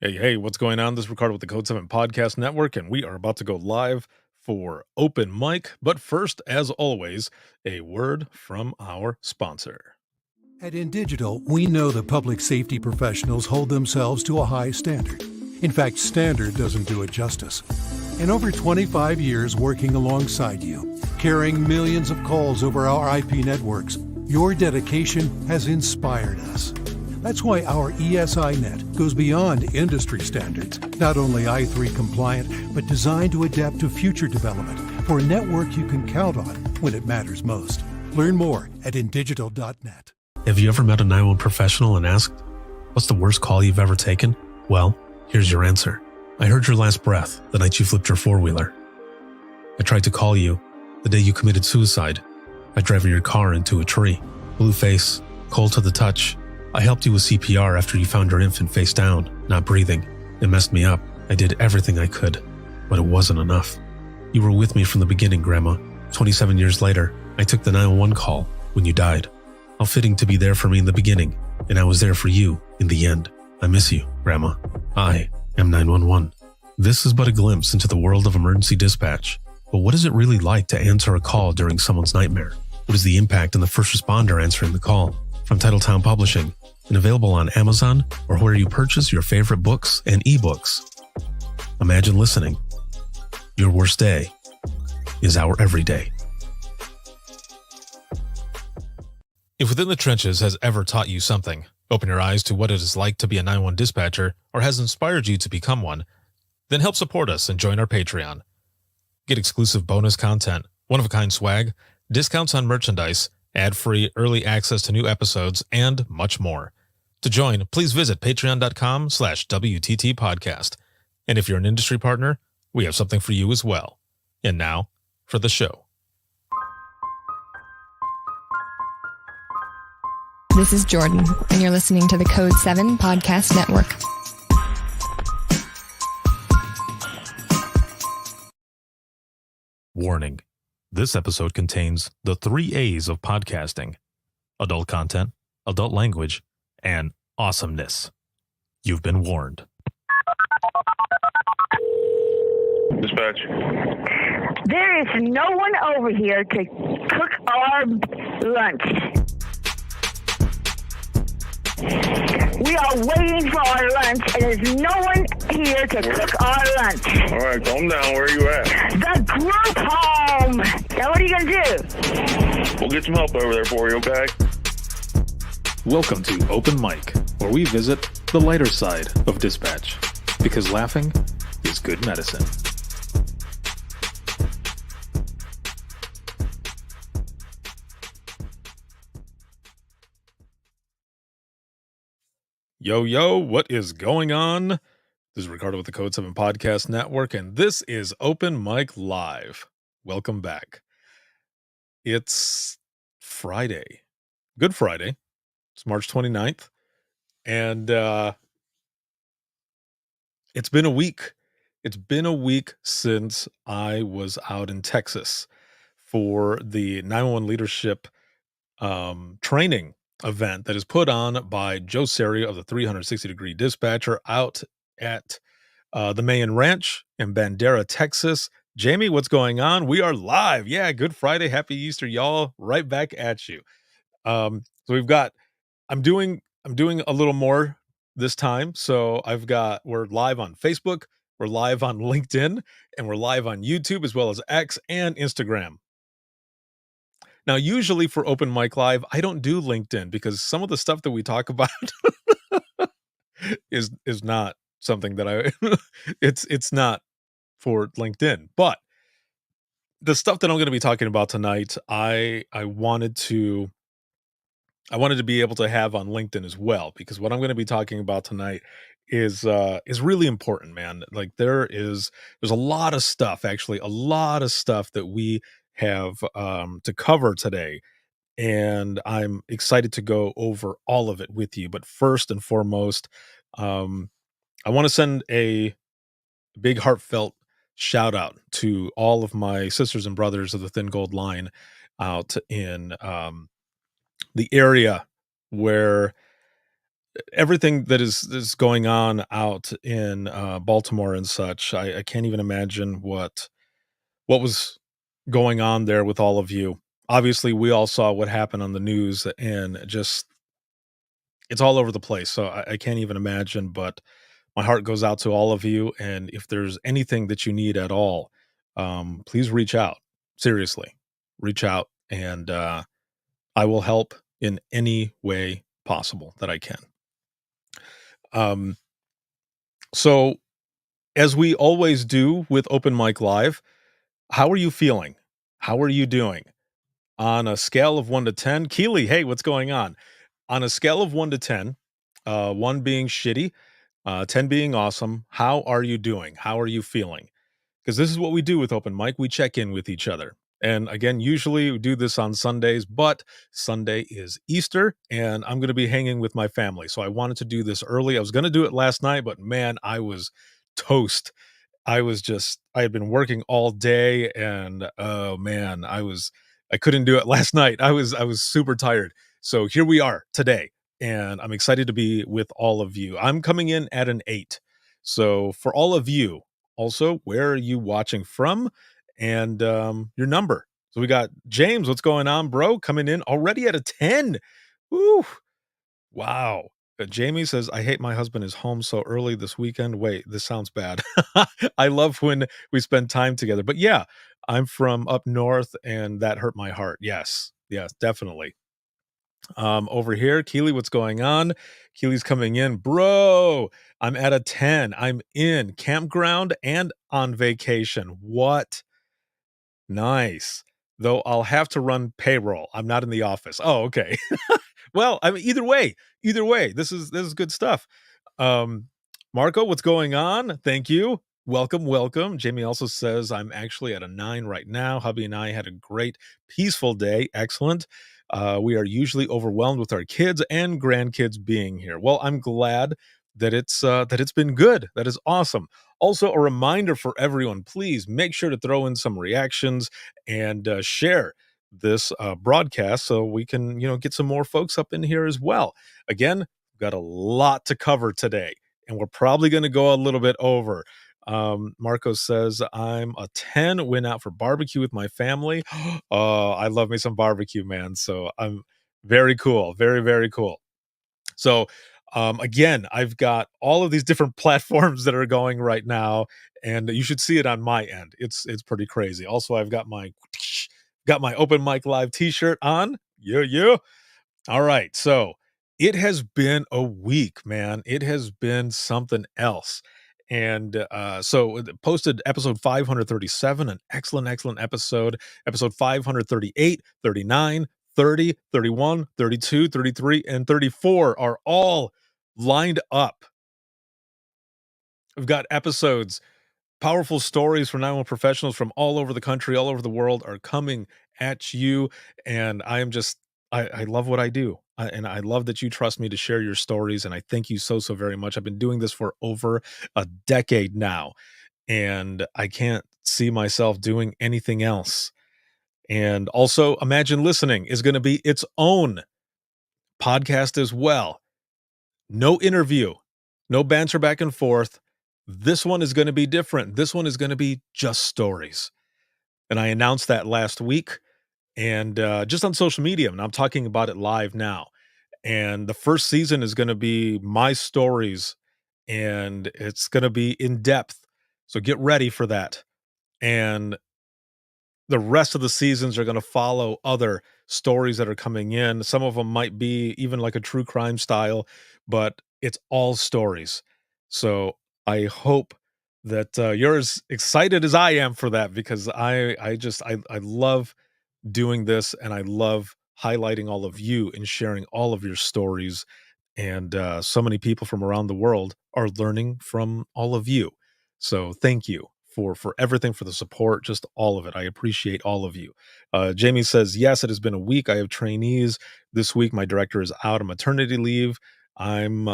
Hey, what's going on? This is Ricardo with the Code 7 Podcast Network, and we are about to go live for Open Mic. But first, as always, a word from our sponsor. At InDigital, we know that public safety professionals hold themselves to a high standard. In fact, standard doesn't do it justice. In over 25 years working alongside you, carrying millions of calls over our IP networks, your dedication has inspired us. That's why our ESINet goes beyond industry standards, not only i3 compliant, but designed to adapt to future development for a network you can count on when it matters most. Learn more at indigital.net. Have you ever met a 911 professional and asked, what's the worst call you've ever taken? Well, here's your answer. I heard your last breath the night you flipped your four-wheeler. I tried to call you the day you committed suicide by driving your car into a tree. Blue face, cold to the touch. I helped you with CPR after you found your infant face down, not breathing. It messed me up. I did everything I could, but it wasn't enough. You were with me from the beginning, Grandma. 27 years later, I took the 911 call when you died. How fitting to be there for me in the beginning, and I was there for you in the end. I miss you, Grandma. I am 911. This is but a glimpse into the world of emergency dispatch. But what is it really like to answer a call during someone's nightmare? What is the impact on the first responder answering the call? From Titletown Publishing, and available on Amazon or where you purchase your favorite books and ebooks. Imagine listening. Your worst day is our everyday. If Within the Trenches has ever taught you something, open your eyes to what it is like to be a 911 dispatcher, or has inspired you to become one, then help support us and join our Patreon. Get exclusive bonus content, one-of-a-kind swag, discounts on merchandise, ad-free early access to new episodes, and much more. To join, please visit patreon.com/WTT podcast. And if you're an industry partner, we have something for you as well. And now, for the show. This is Jordan, and you're listening to the Code 7 Podcast Network. Warning. This episode contains the 3 A's of podcasting: adult content, adult language, and awesomeness. You've been warned. Dispatch. There is no one over here to cook our lunch. We are waiting for our lunch, and there's no one here to cook our lunch. All right, calm down. Where are you at? The group home. Now, what are you going to do? We'll get some help over there for you, okay? Welcome to Open Mic, where we visit the lighter side of dispatch, because laughing is good medicine. Yo, what is going on? This is Ricardo with the Code 7 Podcast Network, and this is Open Mic Live. Welcome back. It's Friday. Good Friday. It's March 29th. And it's been a week. It's been a week since I was out in Texas for the 911 leadership training event that is put on by Joe Serio of the 360 Degree Dispatcher out at the Mayan Ranch in Bandera, Texas. Jamie, what's going on? We are live. Yeah, good Friday. Happy Easter, y'all. Right back at you. So we've got, I'm doing a little more this time. So we're live on Facebook, we're live on LinkedIn, and we're live on YouTube as well as X and Instagram. Now, usually for Open Mic Live, I don't do LinkedIn because some of the stuff that we talk about is not something that it's not for LinkedIn. But the stuff that I'm going to be talking about tonight, I wanted to be able to have on LinkedIn as well, because what I'm going to be talking about tonight is really important, man. Like there's a lot of stuff that we have to cover today, and I'm excited to go over all of it with you. But first and foremost, I want to send a big heartfelt shout out to all of my sisters and brothers of the Thin Gold Line out in the area where everything that is going on out in Baltimore and such. I can't even imagine what was going on there with all of you. Obviously, we all saw what happened on the news, and just it's all over the place. So I can't even imagine. But my heart goes out to all of you. And if there's anything that you need at all, please reach out. Seriously, reach out, and I will help in any way possible that I can. Um, so, as we always do with Open Mic Live, how are you feeling? How are you doing? On a scale of 1 to 10, Keely, hey, what's going on? On a scale of 1 to 10, 1 being shitty, 10 being awesome, how are you doing? How are you feeling? Because this is what we do with Open Mic. We check in with each other. And again, usually we do this on Sundays, but Sunday is Easter and I'm going to be hanging with my family. So I wanted to do this early. I was going to do it last night, but man, I was toast. I had been working all day and oh man, I couldn't do it last night. I was super tired. So here we are today and I'm excited to be with all of you. I'm coming in at an 8. So for all of you, also, where are you watching from and your number? So we got James, what's going on, bro? Coming in already at a 10. Woo! Wow. Jamie says, I hate my husband is home so early this weekend. Wait, this sounds bad. I love when we spend time together. But yeah, I'm from up north and that hurt my heart. Yes. Yes, definitely. Over here, Keely, what's going on? Keely's coming in. Bro, I'm at a 10. I'm in campground and on vacation. What? Nice. Though I'll have to run payroll. I'm not in the office. Oh, okay. Well, I mean, either way, this is good stuff. Um, Marco, what's going on? Thank you. Welcome, welcome. Jamie also says I'm actually at a 9 right now. Hubby and I had a great, peaceful day. Excellent. We are usually overwhelmed with our kids and grandkids being here. Well, I'm glad that it's been good. That is awesome. Also, a reminder for everyone: please make sure to throw in some reactions and share this broadcast so we can get some more folks up in here as well. Again, we've got a lot to cover today and we're probably going to go a little bit over. Marco says I'm a 10, went out for barbecue with my family. Oh, I love me some barbecue, man. So I'm very cool, very, very cool. So again, I've got all of these different platforms that are going right now, and you should see it on my end. It's pretty crazy. Also, I've got my Open Mic Live t-shirt on. Yeah, yeah. All right. So it has been a week, man. It has been something else. And so posted episode 537, an excellent episode. Episode 538, 39, 30, 31, 32, 33, and 34 are all lined up. We've got episodes. Powerful stories from 911 professionals from all over the country, all over the world are coming at you. And I love what I do. And I love that you trust me to share your stories. And I thank you so very much. I've been doing this for over a decade now, and I can't see myself doing anything else. And also, Imagine Listening is going to be its own podcast as well. No interview, no banter back and forth. This one is going to be different. This one is going to be just stories. And I announced that last week and just on social media. And I'm talking about it live now. And the first season is going to be my stories and it's going to be in depth. So get ready for that. And the rest of the seasons are going to follow other stories that are coming in. Some of them might be even like a true crime style, but it's all stories. So I hope that you're as excited as I am for that, because I love doing this and I love highlighting all of you and sharing all of your stories. And so many people from around the world are learning from all of you. So thank you for everything, for the support, just all of it. I appreciate all of you. Jamie says, yes, it has been a week. I have trainees this week. My director is out on maternity leave. I'm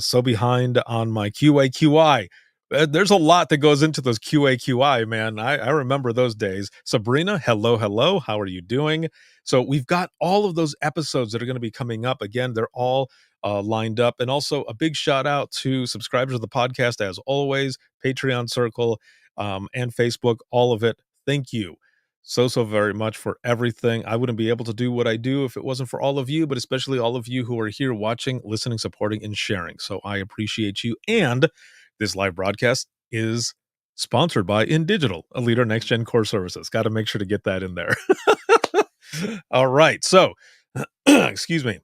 so behind on my QA/QI. There's a lot that goes into those QA/QI, man. I remember those days. Sabrina, hello. How are you doing? So we've got all of those episodes that are going to be coming up. Again, they're all lined up. And also a big shout out to subscribers of the podcast, as always, Patreon Circle, and Facebook, all of it. Thank you so very much for everything. I wouldn't be able to do what I do if it wasn't for all of you, but especially all of you who are here watching, listening, supporting, and sharing. So I appreciate you. And this live broadcast is sponsored by InDigital, a leader in next-gen core services. Got to make sure to get that in there. All right. So, excuse me.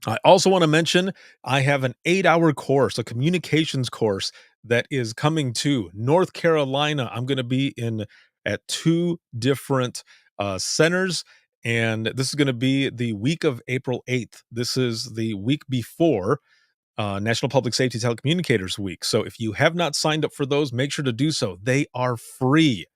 I also want to mention I have an 8-hour course, a communications course that is coming to North Carolina. I'm going to be at 2 different centers, and this is going to be the week of April 8th. This is the week before National Public Safety Telecommunicators Week. So if you have not signed up for those, make sure to do so. They are free.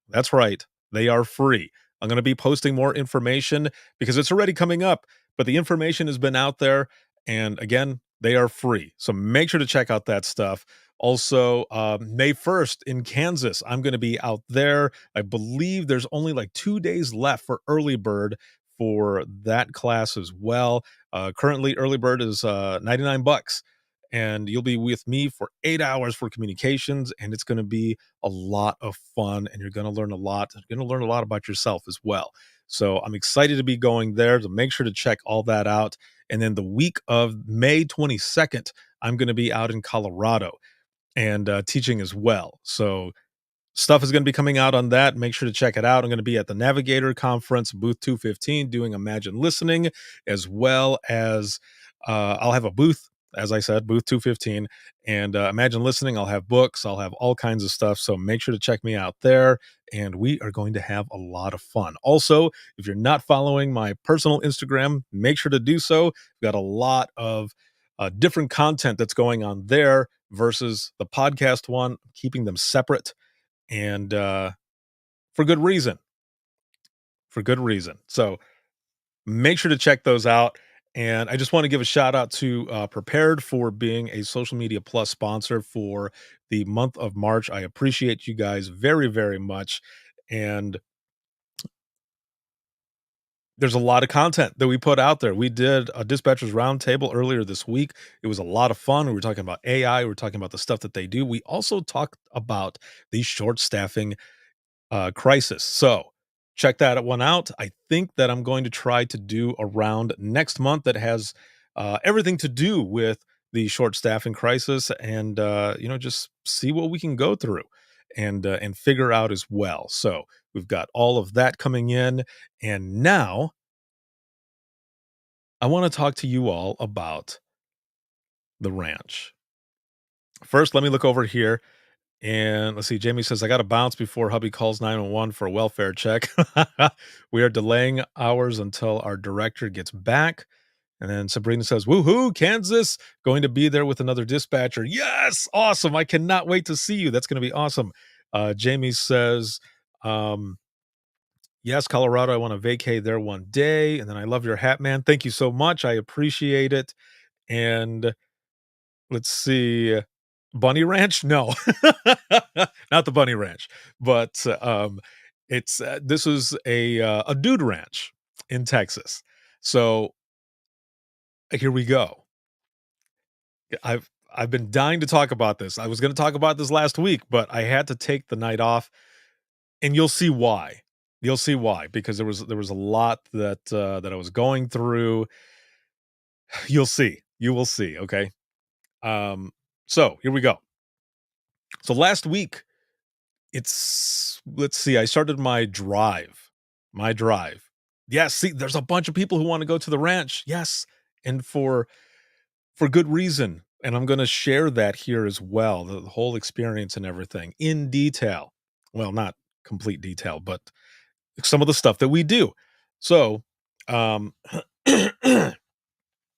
That's right. They are free. I'm going to be posting more information because it's already coming up, but the information has been out there. And again, they are free. So make sure to check out that stuff. Also, May 1st in Kansas, I'm going to be out there. I believe there's only like 2 days left for early bird for that class as well. Currently, early bird is $99, and you'll be with me for 8 hours for communications, and it's going to be a lot of fun, and you're going to learn a lot. You're going to learn a lot about yourself as well. So I'm excited to be going there. So make sure to check all that out. And then the week of May 22nd, I'm going to be out in Colorado and teaching as well. So stuff is going to be coming out on that. Make sure to check it out. I'm going to be at the Navigator Conference, booth 215, doing Imagine Listening, as well as I'll have a booth, as I said, booth 215, and Imagine Listening. I'll have books. I'll have all kinds of stuff. So make sure to check me out there, and we are going to have a lot of fun. Also, if you're not following my personal Instagram, make sure to do so. We've got a lot of different content that's going on there versus the podcast one, keeping them separate. And for good reason. For good reason. So make sure to check those out. And I just want to give a shout out to Prepared for being a Social Media Plus sponsor for the month of March. I appreciate you guys very, very much. And there's a lot of content that we put out there. We did a dispatchers roundtable earlier this week. It was a lot of fun. We were talking about AI. We were talking about the stuff that they do. We also talked about the short staffing crisis. So check that one out. I think that I'm going to try to do a round next month that has everything to do with the short staffing crisis, and just see what we can go through and figure out as well. So we've got all of that coming in, and now I want to talk to you all about the ranch. First, let me look over here. And let's see, Jamie says, I got to bounce before hubby calls 911 for a welfare check. We are delaying hours until our director gets back. And then Sabrina says, woohoo, Kansas, going to be there with another dispatcher. Yes, awesome. I cannot wait to see you. That's going to be awesome. Jamie says, yes, Colorado, I want to vacate there one day. And then I love your hat, man. Thank you so much. I appreciate it. And let's see. Bunny Ranch? No, not the Bunny Ranch, but it's this is a dude ranch in Texas. So here we go. I've been dying to talk about this. I was going to talk about this last week, but I had to take the night off, and you'll see why. You'll see why, because there was a lot that I was going through. You'll see. You will see. Okay. So here we go. So last week, let's see, I started my drive. Yes, see, there's a bunch of people who want to go to the ranch. Yes, and for good reason. And I'm going to share that here as well, the whole experience and everything in detail. Well, not complete detail, but some of the stuff that we do. So,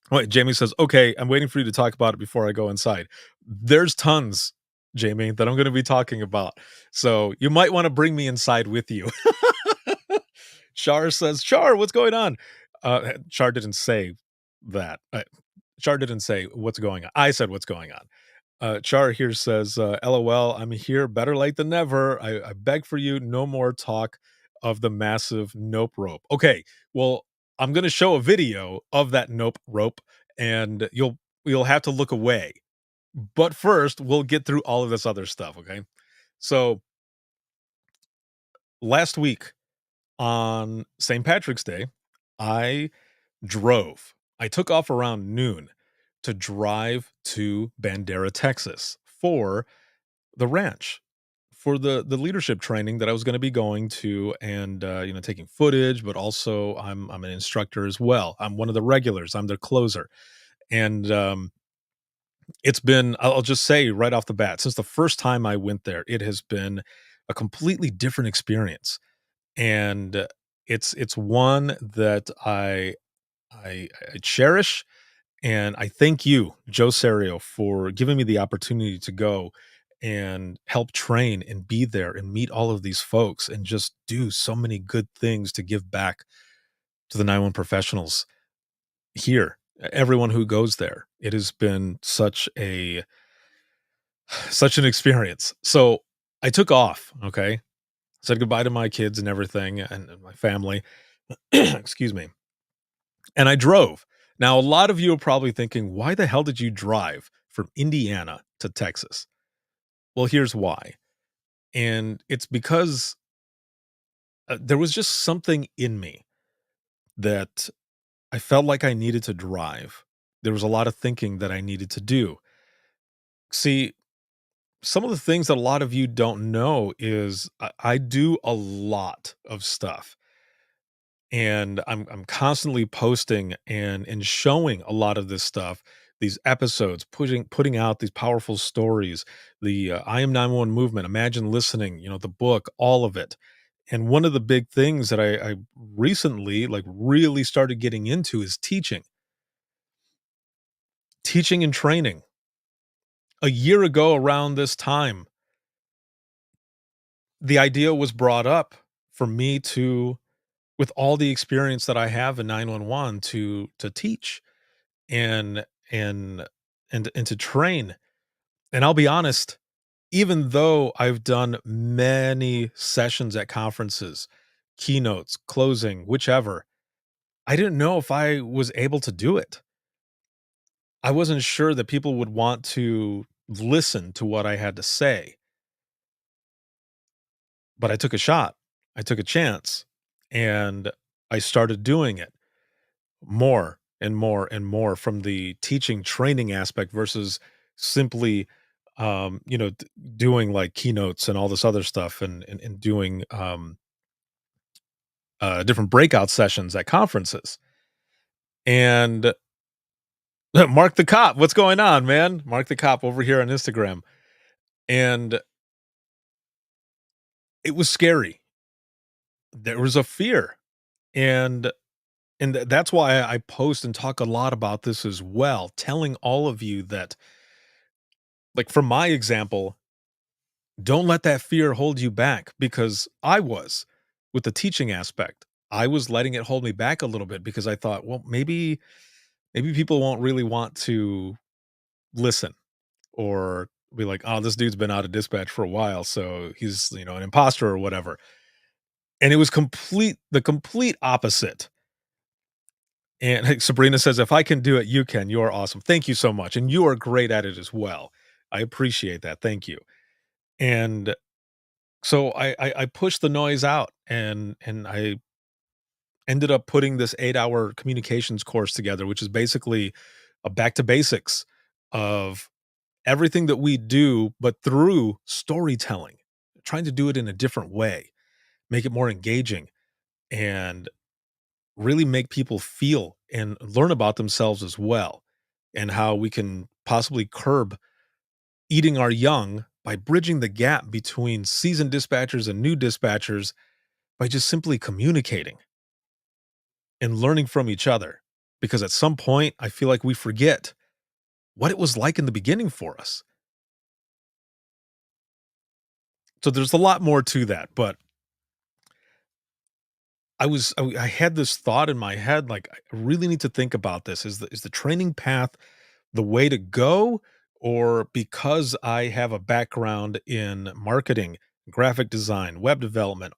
wait, Jamie says, okay, I'm waiting for you to talk about it before I go inside. There's tons, Jamie, that I'm going to be talking about. So you might want to bring me inside with you. Char says, Char, what's going on? Char didn't say that. Char didn't say what's going on. I said what's going on. Char here says, LOL, I'm here, better late than never. I beg for you, no more talk of the massive nope rope. Okay, well, I'm going to show a video of that nope rope, and you'll have to look away. But first, we'll get through all of this other stuff, okay? So, last week on St. Patrick's Day, I drove. I took off around noon to drive to Bandera, Texas for the ranch, for the leadership training that I was gonna be going to and, taking footage, but also I'm an instructor as well. I'm one of the regulars. I'm the closer. And, it's been I'll just say right off the bat, since the first time I went there, it has been a completely different experience, and it's one that I cherish, and I thank you, Joe Serio, for giving me the opportunity to go and help train and be there and meet all of these folks and just do so many good things to give back to the 911 professionals here, everyone who goes there. It has been such an experience. So I took off, okay? Said goodbye to my kids and everything and my family. Excuse me. And I drove. Now, a lot of you are probably thinking, why the hell did you drive from Indiana to Texas? Well, here's why. And it's because there was just something in me that I felt like I needed to drive. There was a lot of thinking that I needed to do. See, some of the things that a lot of you don't know is I do a lot of stuff, and I'm constantly posting and showing a lot of this stuff, these episodes, putting out these powerful stories, the I Am 911 movement, Imagine Listening, the book, all of it. And one of the big things that I recently like really started getting into is teaching and training. A year ago around this time, the idea was brought up for me to, with all the experience that I have in 911, to teach and and and to train. And I'll be honest, even though I've done many sessions at conferences, keynotes, closing, whichever, I didn't know if I was able to do it. I wasn't sure that people would want to listen to what I had to say, but I took a shot. I took a chance and I started doing it more and more and more from the teaching training aspect versus simply doing like keynotes and all this other stuff and doing different breakout sessions at conferences. And Mark the Cop, what's going on, man? Mark the Cop over here on Instagram. And it was scary. There was a fear. And that's why I post and talk a lot about this as well, telling all of you that, like, from my example, don't let that fear hold you back, because I was with the teaching aspect. I was letting it hold me back a little bit because I thought, well, maybe people won't really want to listen or be like, oh, this dude's been out of dispatch for a while, so he's, an imposter or whatever. And it was the complete opposite. And hey, Sabrina says, if I can do it, you can. You are awesome. Thank you so much. And you are great at it as well. I appreciate that. Thank you. And so I pushed the noise out and I ended up putting this 8-hour communications course together, which is basically a back to basics of everything that we do, but through storytelling, trying to do it in a different way, make it more engaging, and really make people feel and learn about themselves as well, and how we can possibly curb eating our young by bridging the gap between seasoned dispatchers and new dispatchers by just simply communicating and learning from each other. Because at some point, I feel like we forget what it was like in the beginning for us. So there's a lot more to that, but I had this thought in my head, like, I really need to think about this. Is the training path the way to go? Or because I have a background in marketing, graphic design, web development,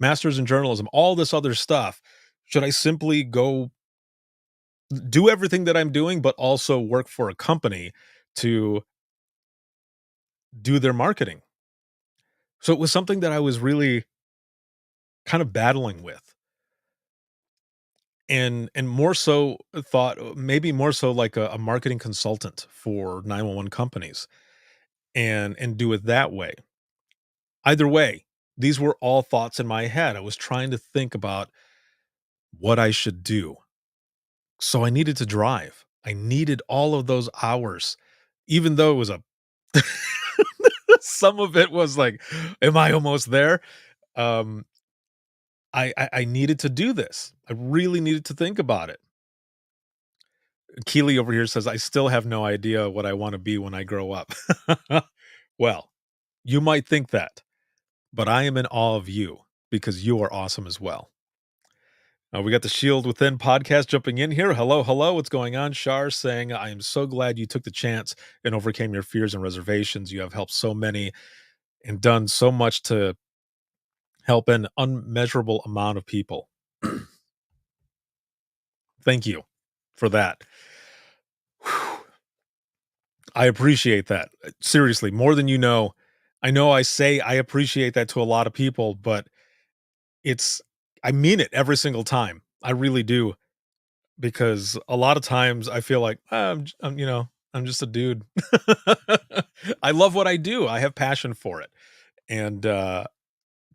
masters in journalism, all this other stuff, should I simply go do everything that I'm doing, but also work for a company to do their marketing. So it was something that I was really kind of battling with, and more so thought maybe more so like a marketing consultant for 911 companies and do it that way. Either way, these were all thoughts in my head. I was trying to think about what I should do. So I needed to drive. I needed all of those hours, even though it was a some of it was like, am I almost there? Um, I needed to do this. I really needed to think about it. Keely over here says, I still have no idea what I want to be when I grow up. Well, you might think that, but I am in awe of you because you are awesome as well. We got the Shield Within podcast jumping in here. Hello, hello. What's going on? Shar saying, I am so glad you took the chance and overcame your fears and reservations. You have helped so many and done so much to help an unmeasurable amount of people. Thank you for that. Whew. I appreciate that. Seriously, more than you know. I know I say I appreciate that to a lot of people, but it's, I mean it every single time. I really do. Because a lot of times I feel like I'm just a dude. I love what I do. I have passion for it. And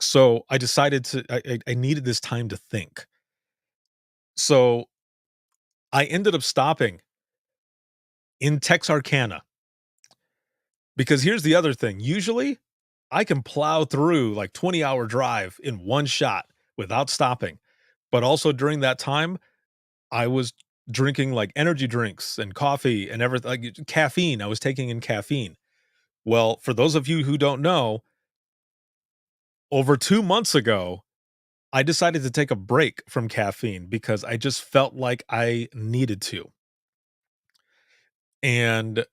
so I decided I needed this time to think. So I ended up stopping in Texarkana because here's the other thing. Usually I can plow through like 20-hour drive in one shot without stopping. But also during that time, I was drinking like energy drinks and coffee and everything, like caffeine. I was taking in caffeine. Well, for those of you who don't know, over 2 months ago, I decided to take a break from caffeine because I just felt like I needed to. And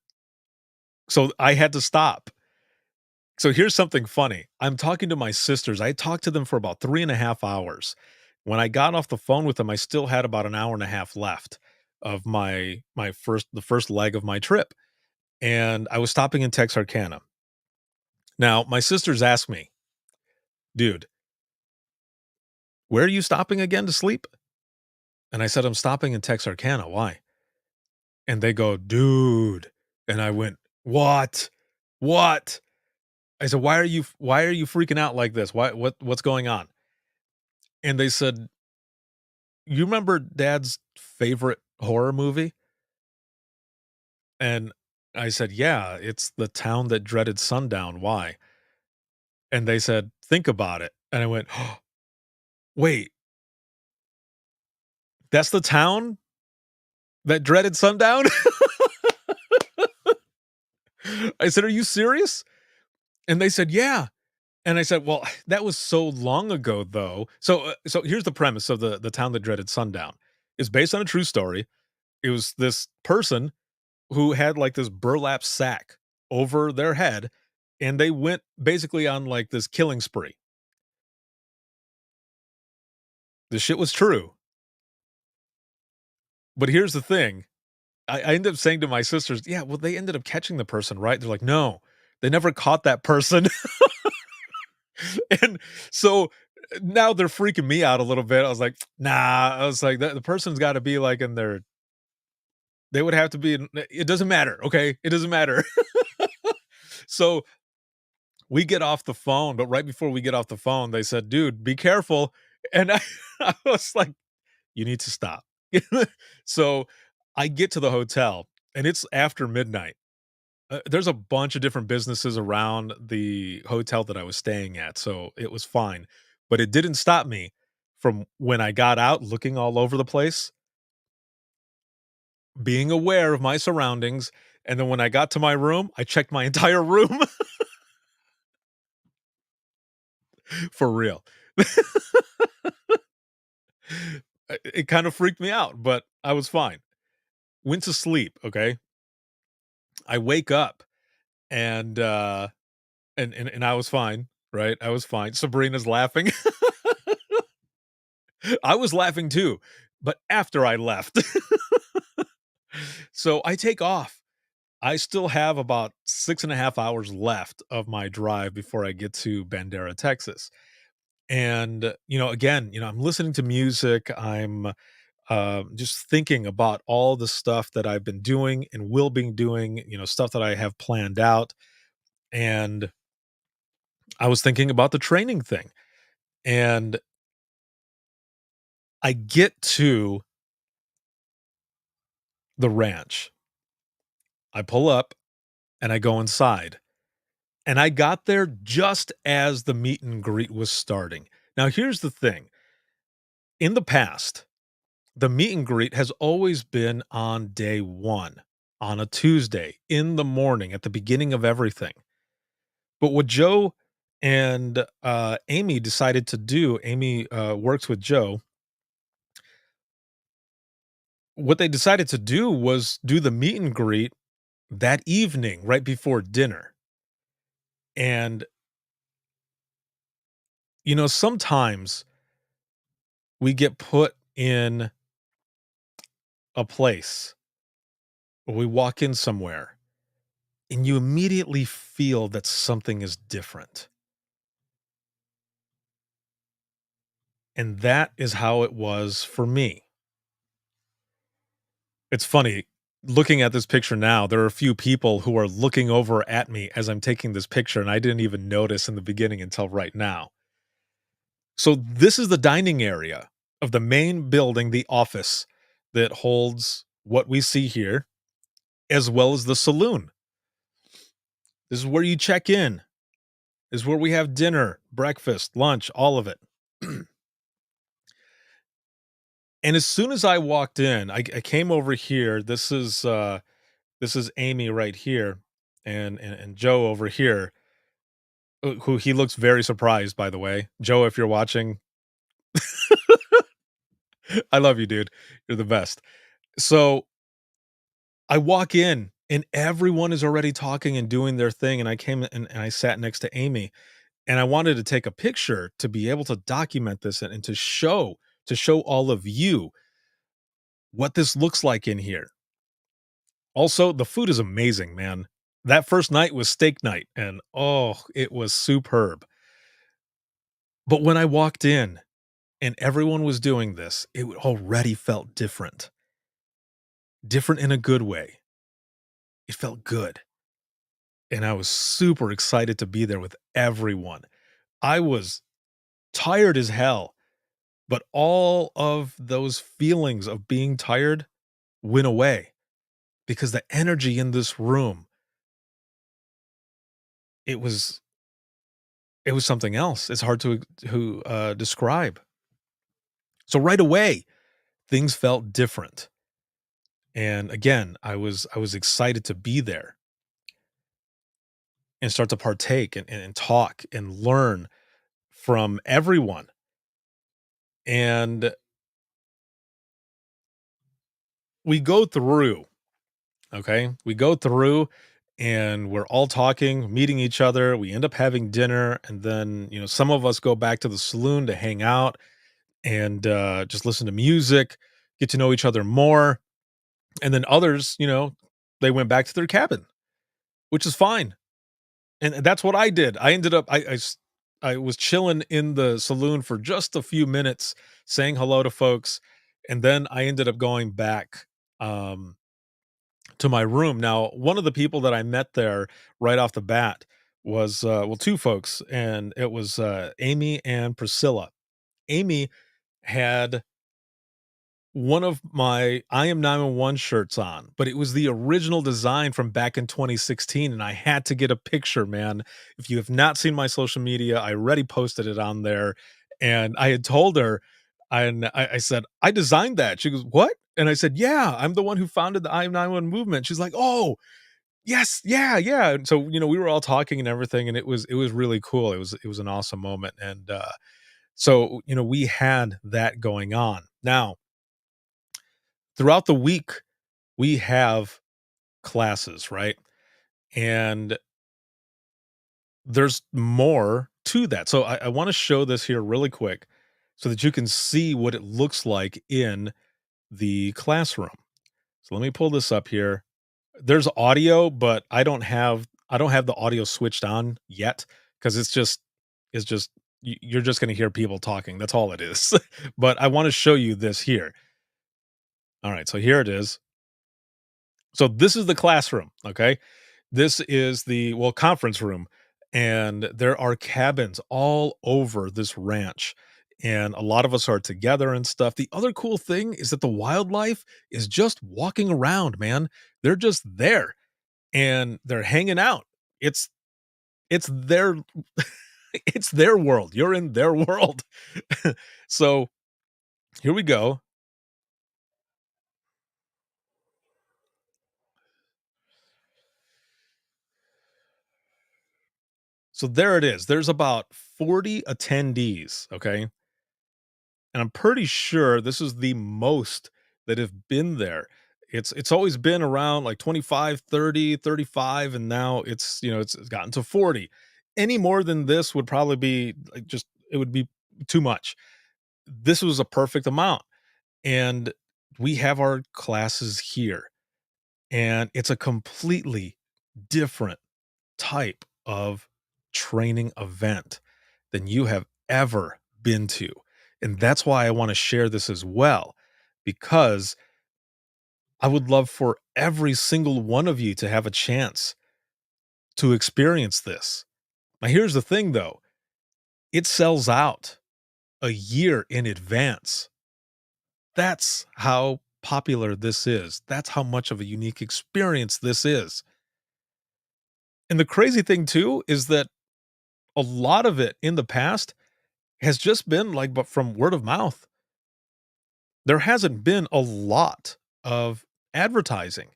so I had to stop. So here's something funny. I'm talking to my sisters. I talked to them for about 3.5 hours. When I got off the phone with them, I still had about an hour and a half left of the first leg of my trip. And I was stopping in Texarkana. Now, my sisters asked me, dude, where are you stopping again to sleep? And I said, I'm stopping in Texarkana. Why? And they go, dude. And I went, what? What? I said, why are you freaking out like this? What's going on? And they said, you remember Dad's favorite horror movie? And I said, yeah, it's The Town That Dreaded Sundown. Why? And they said, think about it. And I went, oh, wait, that's the town that dreaded sundown? I said, are you serious? And they said, yeah. And I said, well, that was so long ago, though. So here's the premise of the town that dreaded sundown. It's based on a true story. It was this person who had like this burlap sack over their head, and they went basically on like this killing spree. The shit was true. But here's the thing. I ended up saying to my sisters, yeah, well, they ended up catching the person, right? They're like, no, they never caught that person. And so now they're freaking me out a little bit. I was like, nah, I was like, the person's got to be like in their, they would have to be, it doesn't matter. Okay. It doesn't matter. So we get off the phone, but right before we get off the phone, they said, dude, be careful. And I was like, you need to stop. So I get to the hotel and it's after midnight. There's a bunch of different businesses around the hotel that I was staying at, so it was fine. But it didn't stop me from when I got out looking all over the place, being aware of my surroundings, and then when I got to my room, I checked my entire room. For real. It kind of freaked me out, but I was fine. Went to sleep, okay? I wake up and and I was fine, right? I was fine. Sabrina's laughing. I was laughing too, but after I left. So I take off. I still have about 6.5 hours left of my drive before I get to Bandera, Texas. And, again, I'm listening to music. I'm just thinking about all the stuff that I've been doing and will be doing, stuff that I have planned out. And I was thinking about the training thing. And I get to the ranch. I pull up and I go inside. And I got there just as the meet and greet was starting. Now, here's the thing. In the past, the meet and greet has always been on day one, on a Tuesday, in the morning, at the beginning of everything. But what Joe and Amy decided to do, Amy works with Joe. What they decided to do was do the meet and greet that evening, right before dinner. And, sometimes we get put in a place or we walk in somewhere and you immediately feel that something is different. And that is how it was for me. It's funny looking at this picture now, there are a few people who are looking over at me as I'm taking this picture, and I didn't even notice in the beginning until right now. So, this is the dining area of the main building, the office that holds what we see here, as well as the saloon. This is where you check in. This is where we have dinner, breakfast, lunch, all of it. And as soon as I walked in, I came over here. This is Amy right here, and Joe over here, who he looks very surprised, by the way. Joe, if you're watching, I love you, dude. You're the best. So I walk in and everyone is already talking and doing their thing. And I came and I sat next to Amy and I wanted to take a picture to be able to document this and to show all of you what this looks like in here. Also, the food is amazing, man. That first night was steak night, and oh, it was superb. But when I walked in and everyone was doing this, it already felt different. Different in a good way. It felt good. And I was super excited to be there with everyone. I was tired as hell, but all of those feelings of being tired went away because the energy in this room, it was it was something else. It's hard to describe. So right away, things felt different. And again, I was excited to be there and start to partake and talk and learn from everyone. And we go through, okay? We go through and we're all talking, meeting each other. We end up having dinner. And then, some of us go back to the saloon to hang out and just listen to music, get to know each other more. And then others, they went back to their cabin, which is fine. And that's what I did. I ended up I was chilling in the saloon for just a few minutes, saying hello to folks, and then I ended up going back um to my room. Now, one of the people that I met there right off the bat was well, two folks, and it was Amy and Priscilla. Amy had one of my I Am 911 shirts on, but it was the original design from back in 2016, and I had to get a picture, man. If you have not seen my social media, I already posted it on there, and I had told her, and I said, "I designed that." She goes, "What?" And I said, "Yeah, I'm the one who founded the I Am 911 movement." She's like, "Oh, yes, yeah, yeah." And so, we were all talking and everything, and it was really cool. It was an awesome moment, and so, we had that going on. Now, throughout the week, we have classes, right? And there's more to that. So I want to show this here really quick so that you can see what it looks like in the classroom. So let me pull this up here. There's audio, but I don't have the audio switched on yet because it's just you're just going to hear people talking. That's all it is. But I want to show you this here. All right, so here it is. So this is the classroom, okay? This is the conference room, and there are cabins all over this ranch, and a lot of us are together and stuff. The other cool thing is that the wildlife is just walking around, man. They're just there and they're hanging out. It's it's their it's their world. You're in their world. So, here we go. So there it is. There's about 40 attendees, okay? And I'm pretty sure this is the most that have been there. It's always been around like 25, 30, 35, and now it's gotten to 40. Any more than this would probably be like just it would be too much. This was a perfect amount. And we have our classes here, and it's a completely different type of training event than you have ever been to. And that's why I want to share this as well, because I would love for every single one of you to have a chance to experience this. Now, here's the thing though, it sells out a year in advance. That's how popular this is. That's how much of a unique experience this is. And the crazy thing too is that a lot of it in the past has just been like, but from word of mouth. There hasn't been a lot of advertising.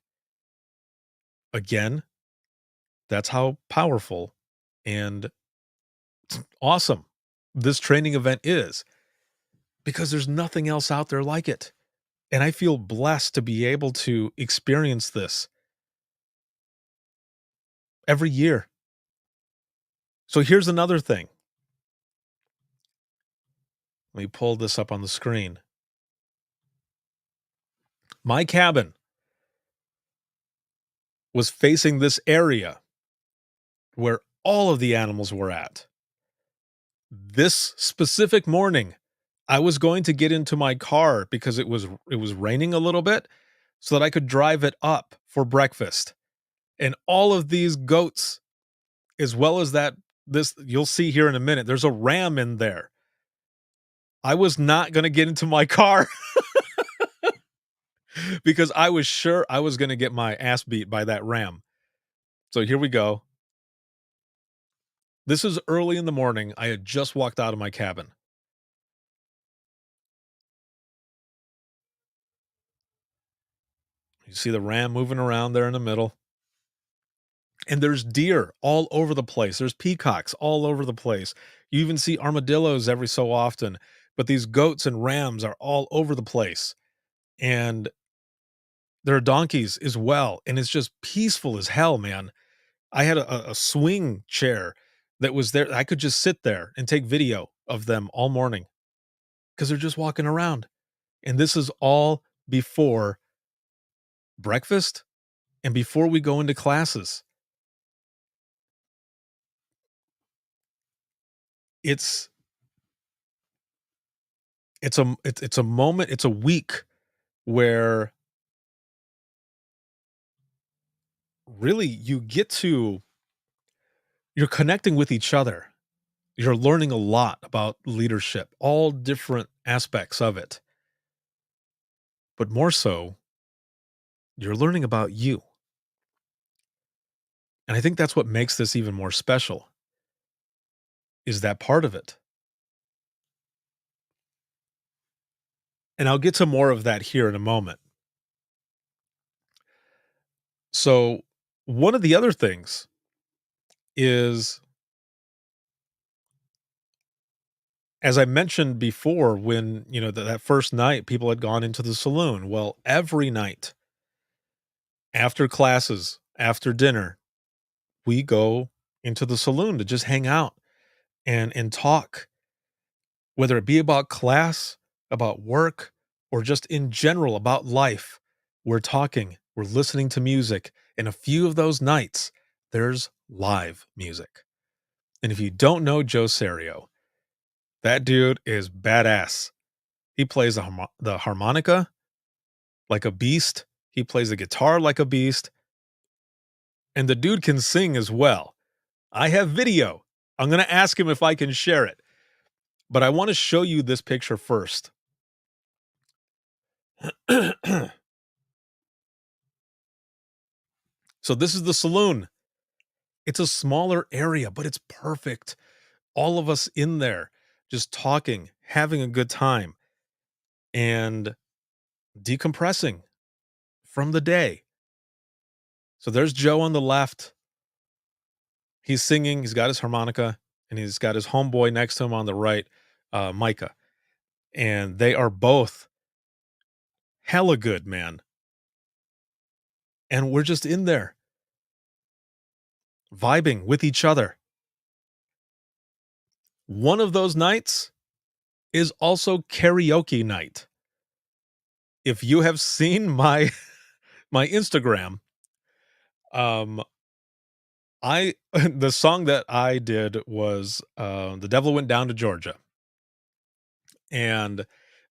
Again, that's how powerful and awesome this training event is, because there's nothing else out there like it. And I feel blessed to be able to experience this every year. So here's another thing. Let me pull this up on the screen. My cabin was facing this area where all of the animals were at. This specific morning, I was going to get into my car because it was raining a little bit so that I could drive it up for breakfast. And all of these goats, as well as that, this you'll see here in a minute, there's a ram in there. I was not going to get into my car because I was sure I was going to get my ass beat by that ram. So here we go. This is early in the morning. I had just walked out of my cabin. You see the ram moving around there in the middle. And there's deer all over the place. There's peacocks all over the place. You even see armadillos every so often. But these goats and rams are all over the place. And there are donkeys as well. And it's just peaceful as hell, man. I had a swing chair that was there. I could just sit there and take video of them all morning because they're just walking around. And this is all before breakfast and before we go into classes. It's it's a moment, it's a week where really you're connecting with each other. You're learning a lot about leadership, all different aspects of it. But more so, you're learning about you. And I think that's what makes this even more special, is that part of it. And I'll get to more of that here in a moment. So, one of the other things is, as I mentioned before, when, that first night people had gone into the saloon. Well, every night after classes, after dinner, we go into the saloon to just hang out and talk, whether it be about class, about work, or just in general about life. we're talking, we're listening to music, and a few of those nights, there's live music. And if you don't know Joe Serio, that dude is badass. He plays the harmonica like a beast. He plays the guitar like a beast. And the dude can sing as well. I have video. I'm going to ask him if I can share it. But I want to show you this picture first. So this is the saloon. It's a smaller area, but it's perfect. All of us in there just talking, having a good time, and decompressing from the day. So there's Joe on the left. He's singing, he's got his harmonica, and he's got his homeboy next to him on the right, Micah. And they are both hella good, man. And we're just in there vibing with each other. One of those nights is also karaoke night. If you have seen my Instagram, I the song that I did was The Devil Went Down to Georgia. And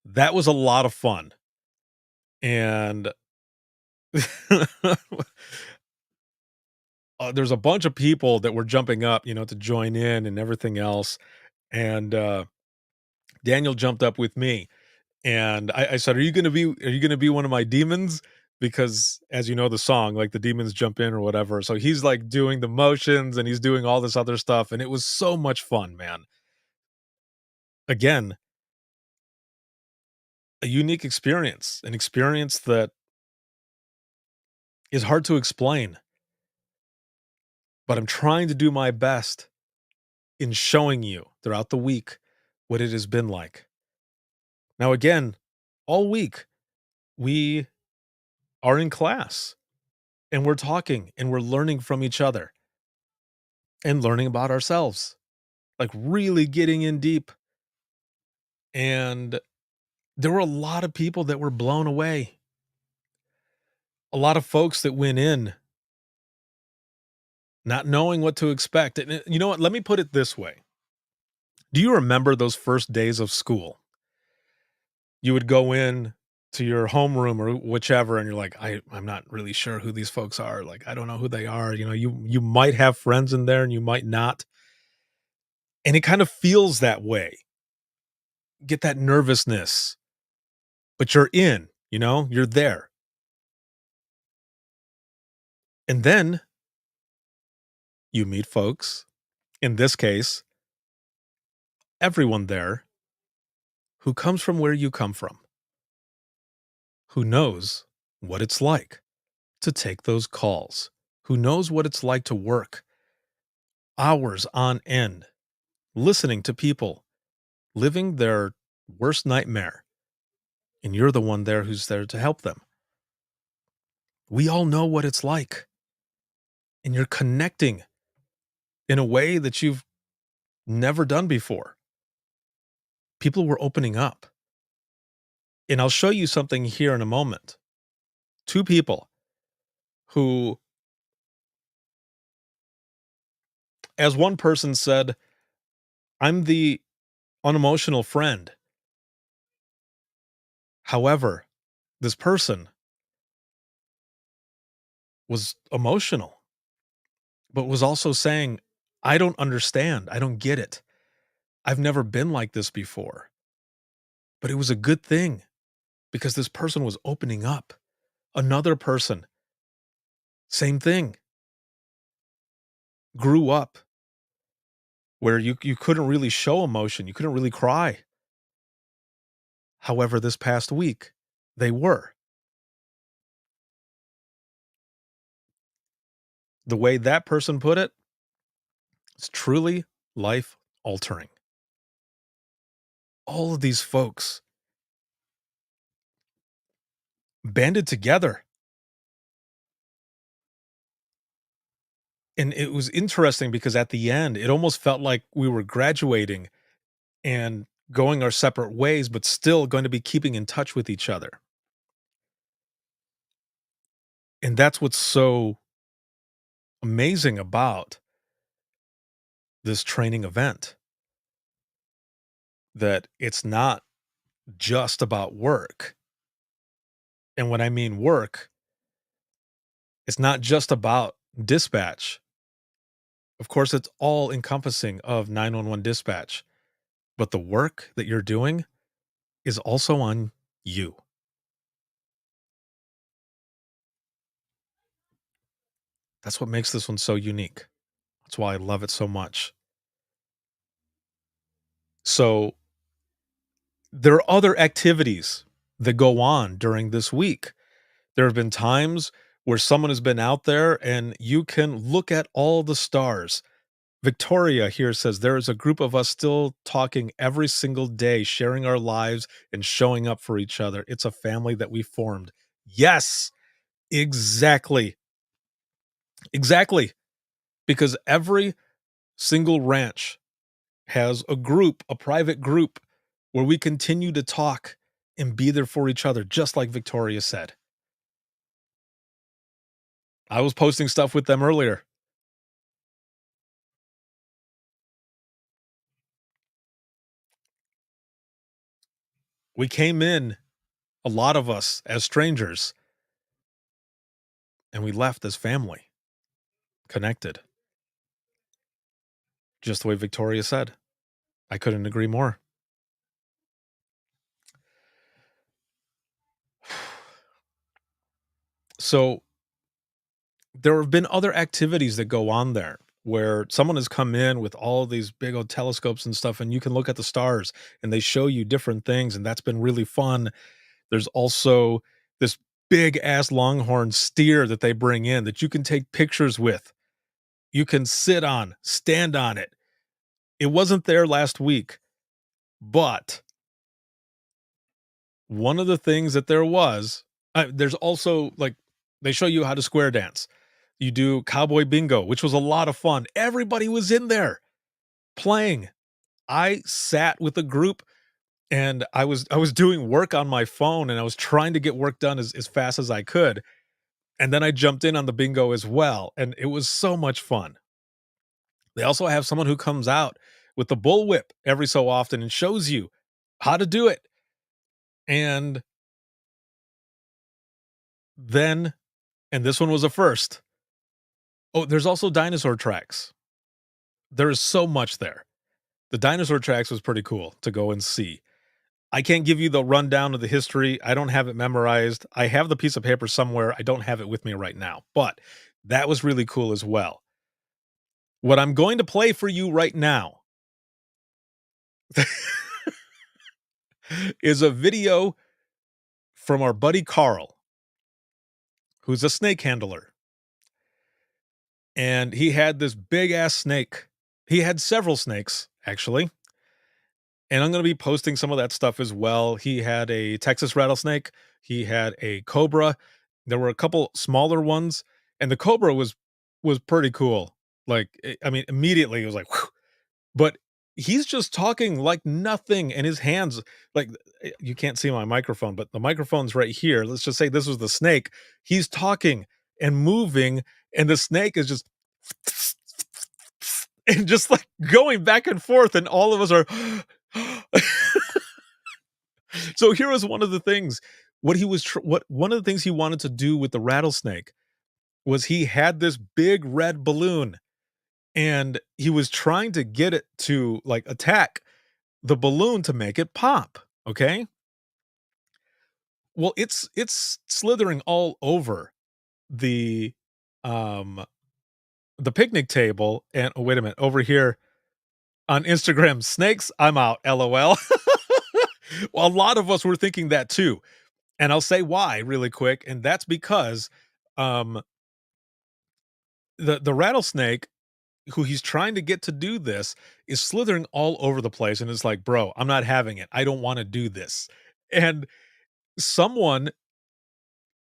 that was a lot of fun. And there's a bunch of people that were jumping up, to join in and everything else. And Daniel jumped up with me, and I said, "Are you gonna be one of my demons?" Because as you know the song, like the demons jump in or whatever. So he's like doing the motions and he's doing all this other stuff, and it was so much fun, man. Again, a unique experience, an experience that is hard to explain. But I'm trying to do my best in showing you throughout the week what it has been like. Now, again, all week we are in class and we're talking and we're learning from each other and learning about ourselves, like really getting in deep. And there were a lot of people that were blown away. A lot of folks that went in not knowing what to expect. And you know what? Let me put it this way. Do you remember those first days of school? You would go in to your homeroom or whichever, and you're like, I'm not really sure who these folks are. Like, I don't know who they are. You might have friends in there and you might not. And it kind of feels that way. Get that nervousness, but you're in, you're there. And then you meet folks, in this case, everyone there who comes from where you come from, who knows what it's like to take those calls, who knows what it's like to work hours on end, listening to people living their worst nightmare, and you're the one there who's there to help them. We all know what it's like, and you're connecting in a way that you've never done before. People were opening up. And I'll show you something here in a moment. Two people who, as one person said, I'm the unemotional friend. However, this person was emotional, but was also saying, I don't understand. I don't get it. I've never been like this before. But it was a good thing because this person was opening up. Another person, same thing, grew up where you couldn't really show emotion. You couldn't really cry. However, this past week, they were. The way that person put it, it's truly life altering. All of these folks banded together. And it was interesting because at the end, it almost felt like we were graduating and going our separate ways, but still going to be keeping in touch with each other. And that's what's so amazing about this training event, that it's not just about work. And when I mean work, it's not just about dispatch. Of course, it's all encompassing of 911 dispatch, but the work that you're doing is also on you. That's what makes this one so unique. That's why I love it so much. So there are other activities that go on during this week. There have been times where someone has been out there and you can look at all the stars. Victoria here says there is a group of us still talking every single day, sharing our lives and showing up for each other. It's a family that we formed. Yes, exactly. Exactly. Because every single ranch has a group, a private group, where we continue to talk and be there for each other, just like Victoria said. I was posting stuff with them earlier. We came in, a lot of us, as strangers, and we left as family, connected, just the way Victoria said. I couldn't agree more. So there have been other activities that go on there where someone has come in with all these big old telescopes and stuff, and you can look at the stars and they show you different things, and that's been really fun. There's also this big ass longhorn steer that they bring in that you can take pictures with. You can sit on, stand on it. It wasn't there last week, but one of the things that there was, there's also like they show you how to square dance. You do cowboy bingo, which was a lot of fun. Everybody was in there playing. I sat with a group and I was doing work on my phone and I was trying to get work done as fast as I could. And then I jumped in on the bingo as well. And it was so much fun. They also have someone who comes out with the bullwhip every so often and shows you how to do it. And then, and this one was a first. Oh, there's also dinosaur tracks. There is so much there. The dinosaur tracks was pretty cool to go and see. I can't give you the rundown of the history. I don't have it memorized. I have the piece of paper somewhere. I don't have it with me right now, but that was really cool as well. What I'm going to play for you right now is a video from our buddy Carl, who's a snake handler. And he had this big ass snake. He had several snakes, actually. And I'm going to be posting some of that stuff as well. He had a Texas rattlesnake. He had a cobra. There were a couple smaller ones, and the cobra was pretty cool. Like, I mean, immediately it was like, whew. But he's just talking like nothing, and his hands, like, you can't see my microphone, but the microphone's right here. Let's just say this was the snake. He's talking and moving, and the snake is just and just like going back and forth, and all of us are. So here was one of the things. What he was what one of the things he wanted to do with the rattlesnake was he had this big red balloon and he was trying to get it to like attack the balloon to make it pop. Okay. Well, it's slithering all over the um the picnic table. And oh, wait a minute, over here on Instagram, snakes, I'm out. LOL. Well, a lot of us were thinking that too. And I'll say why really quick. And that's because um the rattlesnake who he's trying to get to do this is slithering all over the place. And it's like, bro, I'm not having it. I don't want to do this. And someone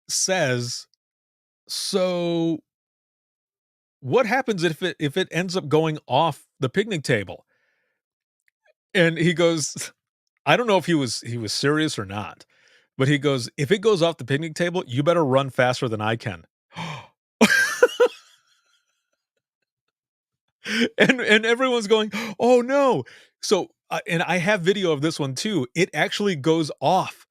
says, so what happens if it ends up going off the picnic table? And he goes, I don't know if he was serious or not, but he goes, if it goes off the picnic table, you better run faster than I can And everyone's going, "Oh, no." So, and I have video of this one too. It actually goes off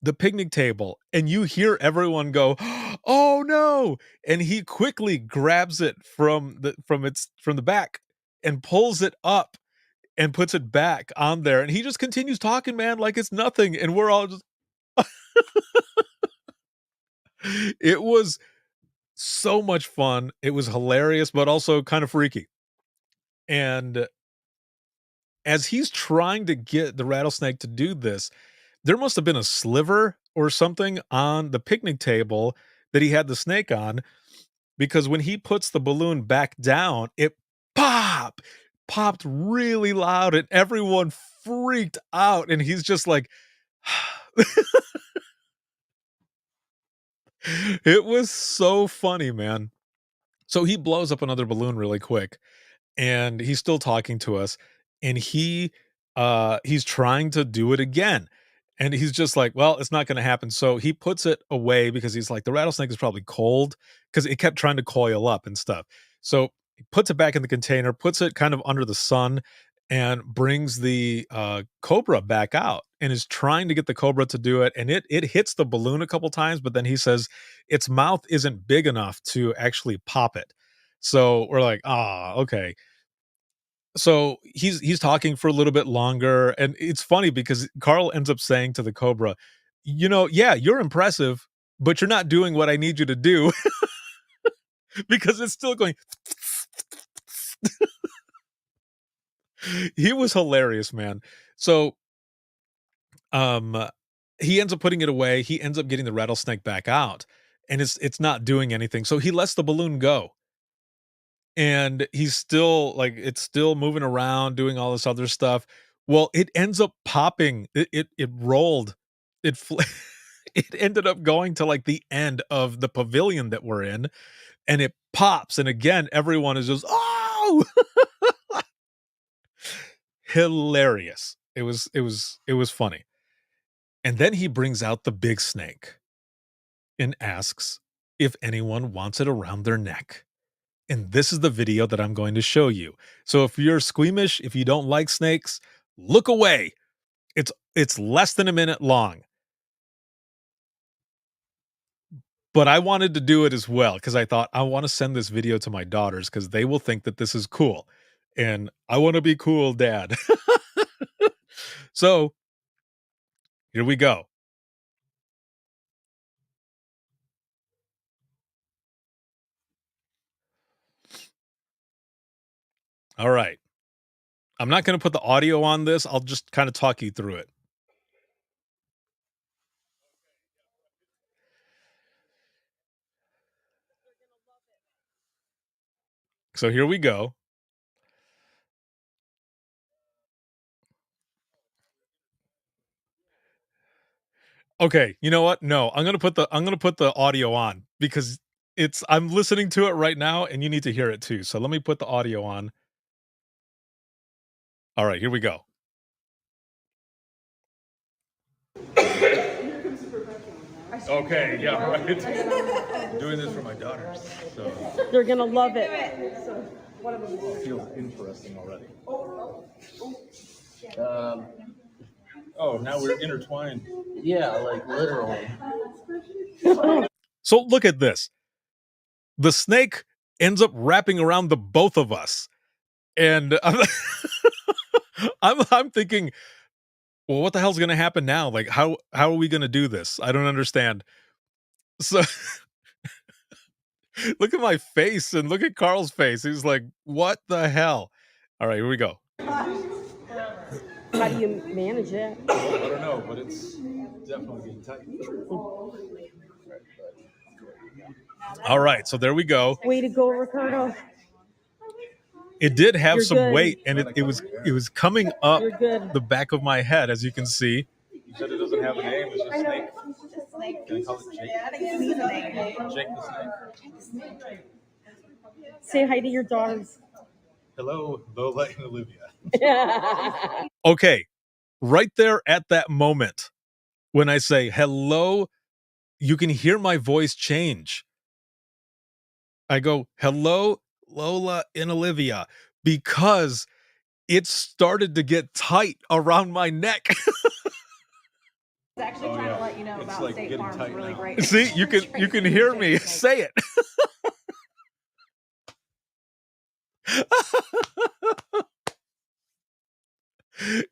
the picnic table, and you hear everyone go, "Oh, no." And he quickly grabs it from the back and pulls it up and puts it back on there, and he just continues talking, man, like it's nothing, and we're all just it was so much fun. It was hilarious, but also kind of freaky. And as he's trying to get the rattlesnake to do this, there must have been a sliver or something on the picnic table that he had the snake on, because when he puts the balloon back down, it popped really loud, and everyone freaked out, and he's just like it was so funny, man. So he blows up another balloon really quick, and he's still talking to us, and he's trying to do it again, and he's just like, well, it's not going to happen. So he puts it away because he's like, the rattlesnake is probably cold, because it kept trying to coil up and stuff. So he puts it back in the container, puts it kind of under the sun, and brings the cobra back out, and is trying to get the cobra to do it, and it hits the balloon a couple times, but then he says its mouth isn't big enough to actually pop it. So we're like, ah, okay. So he's talking for a little bit longer, and it's funny because Carl ends up saying to the cobra, yeah, you're impressive, but you're not doing what I need you to do. Because it's still going. He was hilarious, man. So um he ends up putting it away. He ends up getting the rattlesnake back out, and it's not doing anything. So he lets the balloon go. And he's still like, it's still moving around doing all this other stuff. Well, it ends up popping. It rolled. It it ended up going to like the end of the pavilion that we're in, and it pops, and again everyone is just, oh, hilarious. It was funny. And then he brings out the big snake and asks if anyone wants it around their neck. And this is the video that I'm going to show you. So if you're squeamish, if you don't like snakes, look away. It's less than a minute long. But I wanted to do it as well, because I thought I want to send this video to my daughters, because they will think that this is cool. And I want to be cool, Dad. So here we go. All right. I'm not going to put the audio on this. I'll just kind of talk you through it. So here we go. Okay, you know what? No, I'm gonna put the audio on, because I'm listening to it right now, and you need to hear it too. So let me put the audio on. All right, here we go. Okay, yeah, right. I'm doing this for my daughters, so They're gonna love it. it feels interesting already. Oh, now we're intertwined. Yeah, like literally. So look at this. The snake ends up wrapping around the both of us, and I'm thinking, well, what the hell's going to happen now? Like, how are we going to do this? I don't understand. So look at my face, and look at Carl's face. He's like, what the hell? All right, here we go. How do you manage it? I don't know, but it's definitely getting tight. All right, so there we go. Way to go, Ricardo. It did have You're some good. weight, and it was coming up You're good. the back of my head, as you can see. You said it doesn't have a name. It's just snake. Can I call it Jake? Jake the snake. Say hi to your dogs. Hello, Lola and Olivia. Okay, right there at that moment, when I say hello, you can hear my voice change. I go, "Hello, Lola and Olivia," because it started to get tight around my neck. It's actually trying to let you know about State Farm's really great. See, you can hear me say it.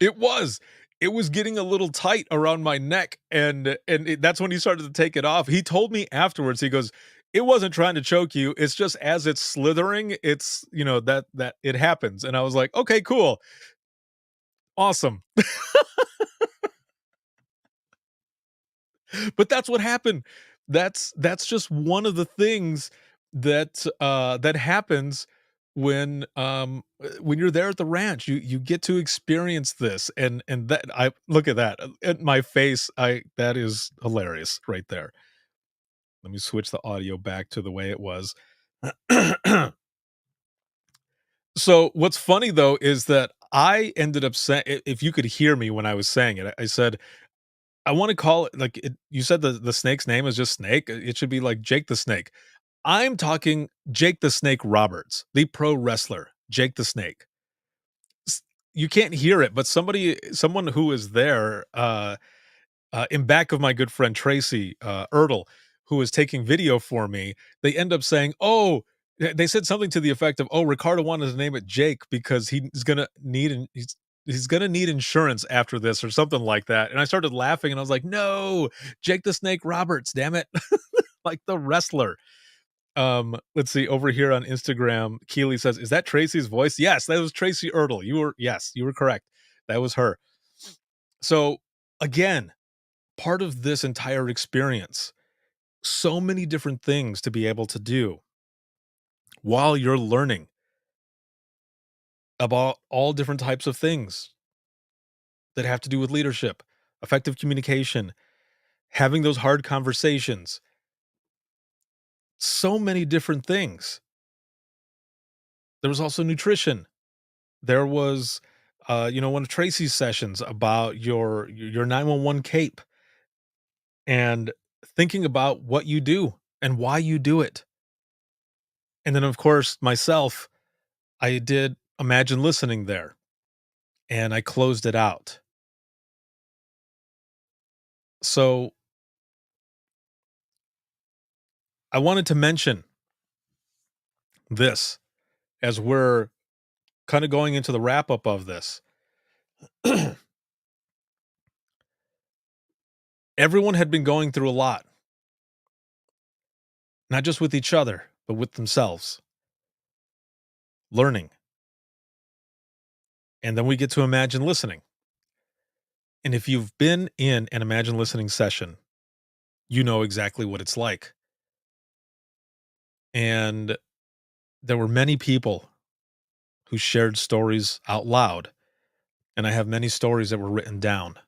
It was. It was getting a little tight around my neck, and that's when he started to take it off. He told me afterwards, he goes, "It wasn't trying to choke you, it's just as it's slithering, it's, that it happens." And I was like, "Okay, cool. Awesome." But that's what happened. That's just one of the things that happens when you're there at the ranch. You get to experience this, and that I look at that at my face. I That is hilarious right there. Let me switch the audio back to the way it was. So what's funny though is that I ended up saying, if you could hear me when I was saying it, I said, I wanna call it like it you said the snake's name is just Snake, it should be like Jake the Snake. I'm talking Jake the Snake Roberts, the pro wrestler, Jake the Snake. S You can't hear it, but someone who is there, in back of my good friend Tracy, Ertl, who was taking video for me, they end up saying, "Oh," they said something to the effect of, "Oh, Ricardo wanted to name it Jake because he's gonna need insurance after this," or something like that, and I started laughing, and I was like, "No, Jake the Snake Roberts, damn it." Like the wrestler. Let's see, over here on Instagram, Keely says, "Is that Tracy's voice?" Yes, that was Tracy Ertl. You were correct. That was her. So, again, part of this entire experience, so many different things to be able to do while you're learning about all different types of things that have to do with leadership, effective communication, having those hard conversations, so many different things. There was also nutrition. There was, one of Tracy's sessions about your 911 cape and thinking about what you do and why you do it. And then, of course, myself, I did Imagine Listening there, and I closed it out. So I wanted to mention this as we're kind of going into the wrap up of this. Everyone had been going through a lot, not just with each other, but with themselves, learning. And then we get to Imagine Listening. And if you've been in an Imagine Listening session, you know exactly what it's like. And there were many people who shared stories out loud. And I have many stories that were written down.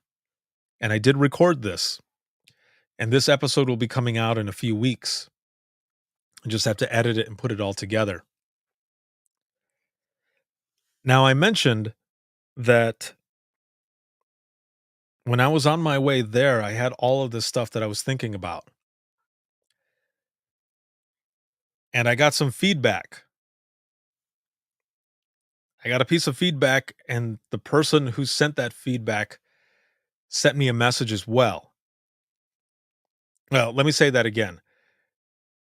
And I did record this. And this episode will be coming out in a few weeks. I just have to edit it and put it all together. Now, I mentioned that when I was on my way there, I had all of this stuff that I was thinking about. And I got some feedback. I got a piece of feedback, and the person who sent that feedback sent me a message as well. Well, let me say that again.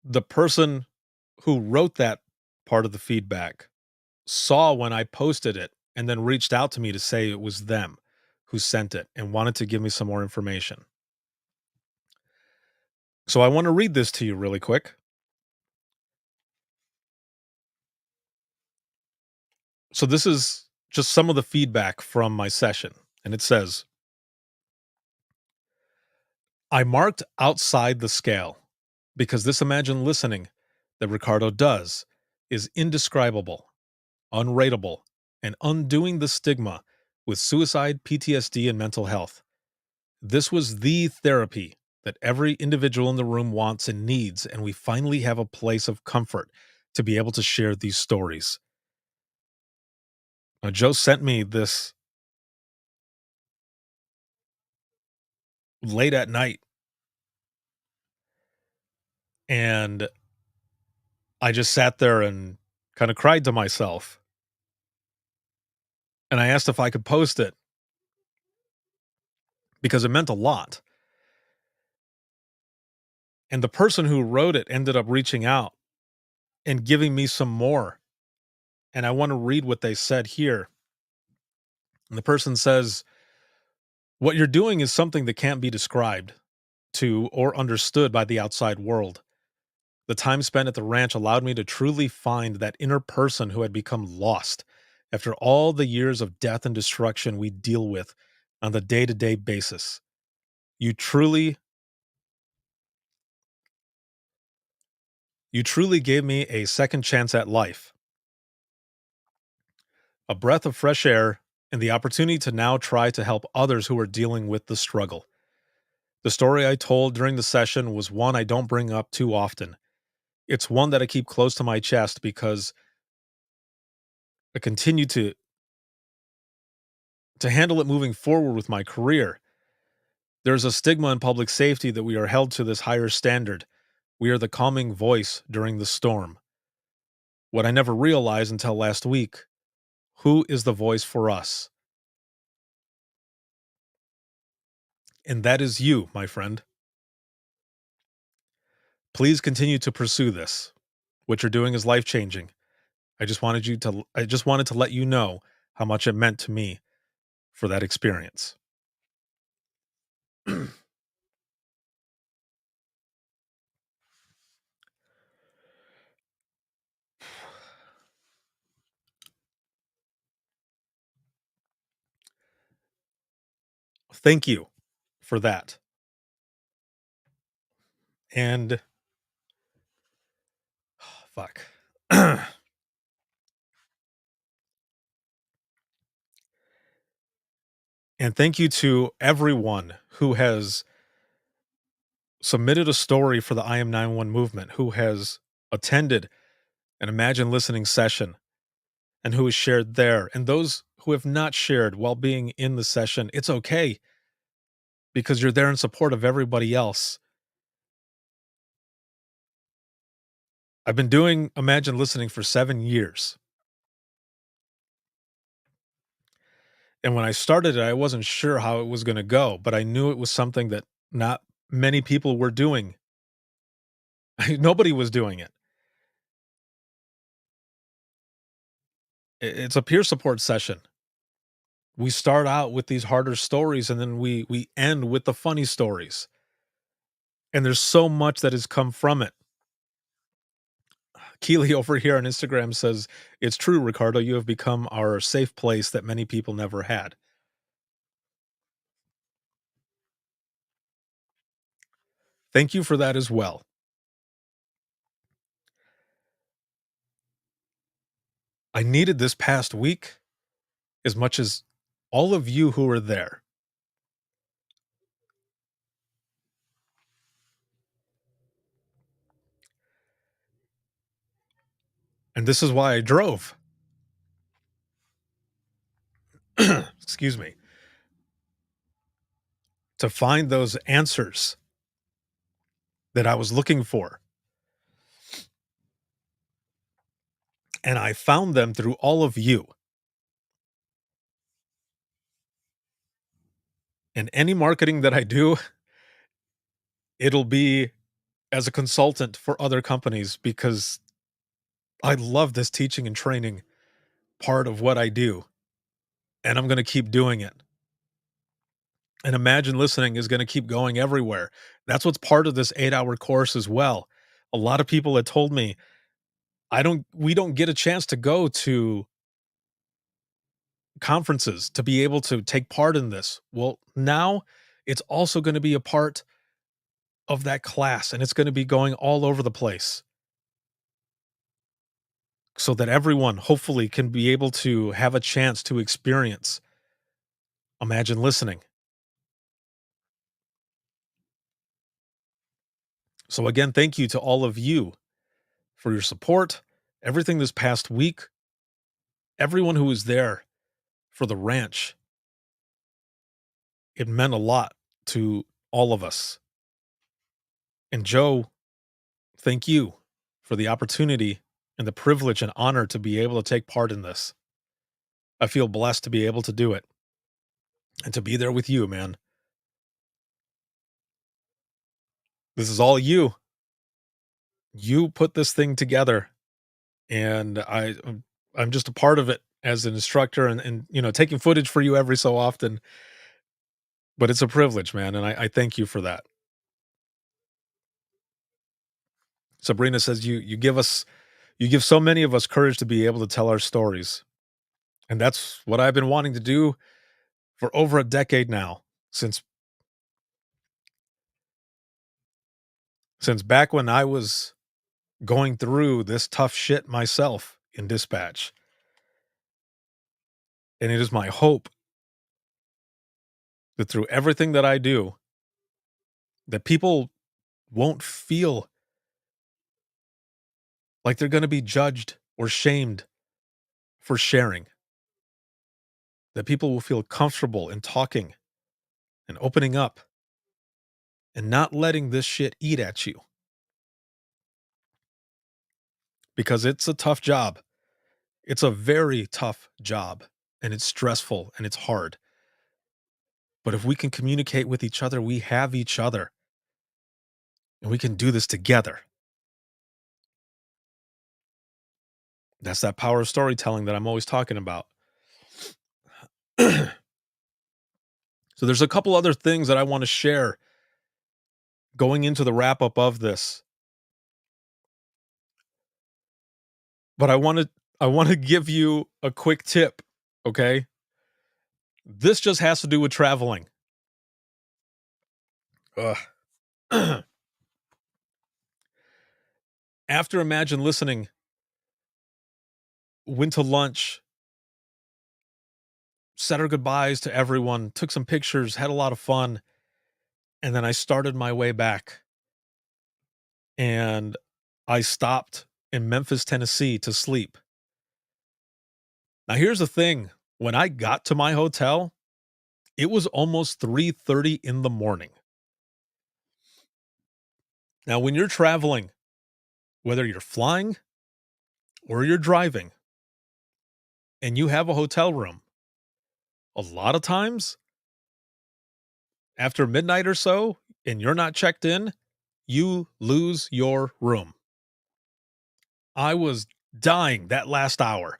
The person who wrote that part of the feedback saw when I posted it and then reached out to me to say it was them who sent it and wanted to give me some more information. So I want to read this to you really quick. So this is just some of the feedback from my session, and it says, "I marked outside the scale because this Imagine Listening that Ricardo does is indescribable, unrateable, and undoing the stigma with suicide, PTSD, and mental health. This was the therapy that every individual in the room wants and needs, and we finally have a place of comfort to be able to share these stories." Now, Joe sent me this late at night, and I just sat there and kind of cried to myself. And I asked if I could post it because it meant a lot. And the person who wrote it ended up reaching out and giving me some more. And I want to read what they said here. And the person says, "What you're doing is something that can't be described to or understood by the outside world. The time spent at the ranch allowed me to truly find that inner person who had become lost after all the years of death and destruction we deal with on the day-to-day basis. You truly gave me a second chance at life, a breath of fresh air, and the opportunity to now try to help others who are dealing with the struggle. The story I told during the session was one I don't bring up too often. It's one that I keep close to my chest because I continue to handle it moving forward with my career. There's a stigma in public safety that we are held to this higher standard. We are the calming voice during the storm. What I never realized until last week, who is the voice for us? And that is you, my friend. Please continue to pursue this. What you're doing is life-changing. I just wanted to let you know how much it meant to me for that experience." Thank you for that. And fuck. And thank you to everyone who has submitted a story for the I Am 911 movement, who has attended an Imagine Listening session, and who has shared there. And those who have not shared while being in the session, it's okay because you're there in support of everybody else. I've been doing Imagine Listening for 7 years. And when I started it, I wasn't sure how it was going to go, but I knew it was something that not many people were doing. Nobody was doing it. It's a peer support session. We start out with these harder stories and then we end with the funny stories. And there's so much that has come from it. Keely over here on Instagram says, "It's true, Ricardo, you have become our safe place that many people never had." Thank you for that as well. I needed this past week as much as all of you who were there. And this is why I drove. Excuse me. To find those answers that I was looking for. And I found them through all of you. And any marketing that I do, it'll be as a consultant for other companies because I love this teaching and training part of what I do. And I'm going to keep doing it. And Imagine Listening is going to keep going everywhere. That's what's part of this 8-hour course as well. A lot of people had told me, we don't get a chance to go to conferences to be able to take part in this. Well, now it's also going to be a part of that class and it's going to be going all over the place so that everyone hopefully can be able to have a chance to experience Imagine Listening. So again, thank you to all of you for your support, everything this past week, everyone who was there for the ranch. It meant a lot to all of us. And Joe, thank you for the opportunity and the privilege and honor to be able to take part in this. I feel blessed to be able to do it and to be there with you, man. This is all you. You put this thing together, and I'm just a part of it as an instructor and taking footage for you every so often. But it's a privilege, man, and I thank you for that. Sabrina says you give so many of us courage to be able to tell our stories. And that's what I've been wanting to do for over a decade now, since back when I was going through this tough shit myself in dispatch. And it is my hope that through everything that I do, that people won't feel like they're going to be judged or shamed for sharing. That people will feel comfortable in talking and opening up and not letting this shit eat at you. Because it's a tough job. It's a very tough job, and it's stressful and it's hard. But if we can communicate with each other, we have each other. And we can do this together. That's that power of storytelling that I'm always talking about. So there's a couple other things that I want to share going into the wrap up of this. But I want to give you a quick tip, okay? This just has to do with traveling. After Imagine Listening, went to lunch, said our goodbyes to everyone, took some pictures, had a lot of fun, and then I started my way back. And I stopped in Memphis, Tennessee to sleep. Now, here's the thing. When I got to my hotel, it was almost 3:30 in the morning. Now, when you're traveling, whether you're flying or you're driving, and you have a hotel room, a lot of times, after midnight or so, and you're not checked in, you lose your room. I was dying that last hour.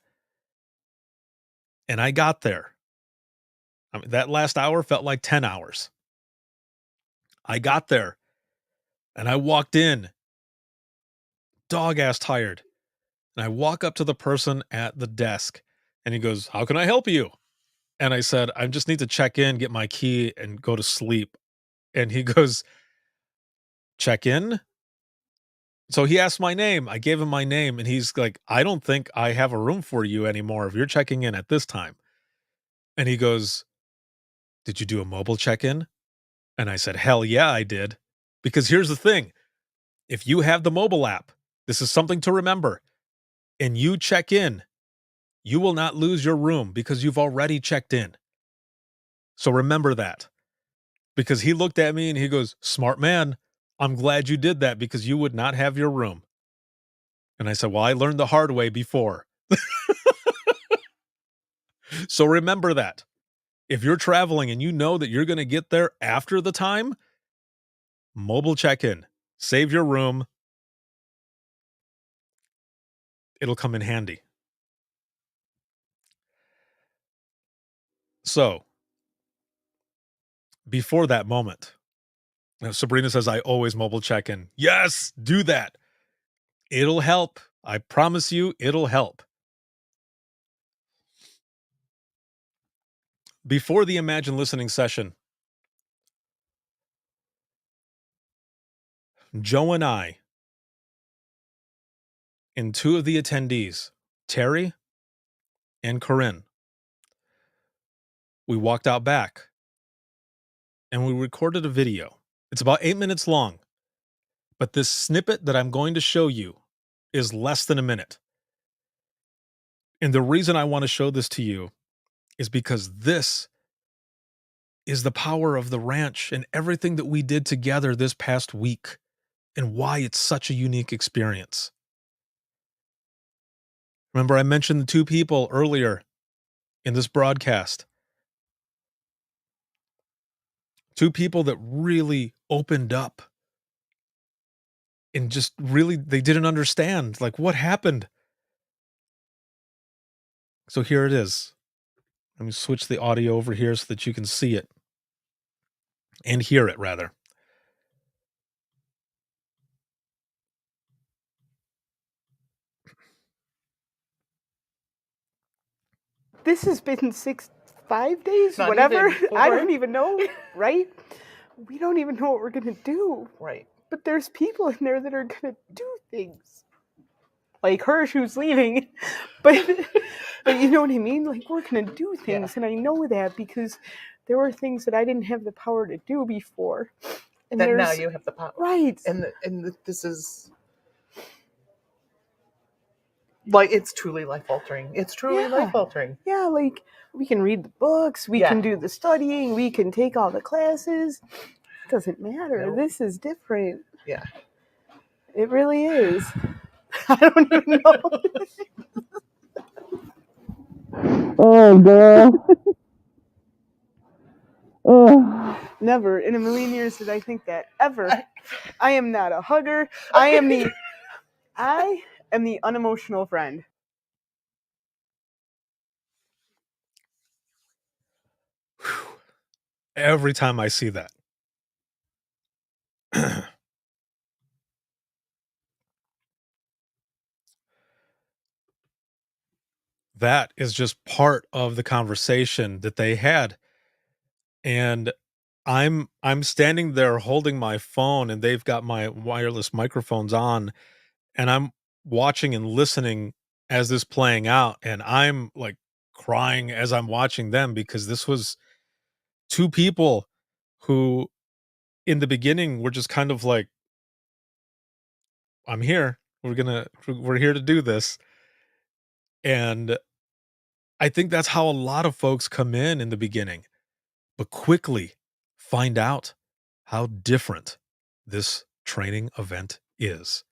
And I got there. I mean, that last hour felt like 10 hours. I got there and I walked in, dog ass tired. And I walk up to the person at the desk and he goes, "How can I help you?" And I said, "I just need to check in, get my key, and go to sleep." And he goes, "Check in?" So he asked my name. I gave him my name and he's like, "I don't think I have a room for you anymore if you're checking in at this time." And he goes, "Did you do a mobile check-in?" And I said, "Hell yeah, I did." Because here's the thing. If you have the mobile app, this is something to remember, and you check in, you will not lose your room because you've already checked in. So remember that. Because he looked at me and he goes, "Smart man, I'm glad you did that because you would not have your room." And I said, "Well, I learned the hard way before." So remember that. If you're traveling and you know that you're going to get there after the time, mobile check-in. Save your room. It'll come in handy. So, before that moment, Sabrina says, "I always mobile check-in." Yes, do that. It'll help. I promise you, it'll help. Before the Imagine Listening session, Joe and I, and two of the attendees, Terry and Corinne, we walked out back and we recorded a video. It's about 8 minutes long, but this snippet that I'm going to show you is less than a minute. And the reason I want to show this to you is because this is the power of the ranch and everything that we did together this past week and why it's such a unique experience. Remember, I mentioned the two people earlier in this broadcast. Two people that really opened up and just really, they didn't understand, like, what happened. So here it is. Let me switch the audio over here so that you can see it and hear it, rather. This has been 5 days, Not whatever. even 4. I don't even know, right? We don't even know what we're going to do. Right. But there's people in there that are going to do things. Like Hirsch, who's leaving. But you know what I mean? Like, we're going to do things. And I know that because there were things that I didn't have the power to do before. And that now you have the power. Right. And this is... Like, it's truly life-altering. It's truly life-altering. Yeah, like, we can read the books, we can do the studying, we can take all the classes. It doesn't matter. Nope. This is different. Yeah. It really is. I don't even know. Oh, girl. Oh. Never in a million years did I think that. Ever. I am not a hugger. I am the unemotional friend. Every time I see that. That is just part of the conversation that they had. And I'm standing there holding my phone, and they've got my wireless microphones on, and I'm watching and listening as this playing out, and I'm like crying as I'm watching them, because this was two people who in the beginning were just kind of like, I'm here. We're here to do this. And I think that's how a lot of folks come in the beginning, but quickly find out how different this training event is.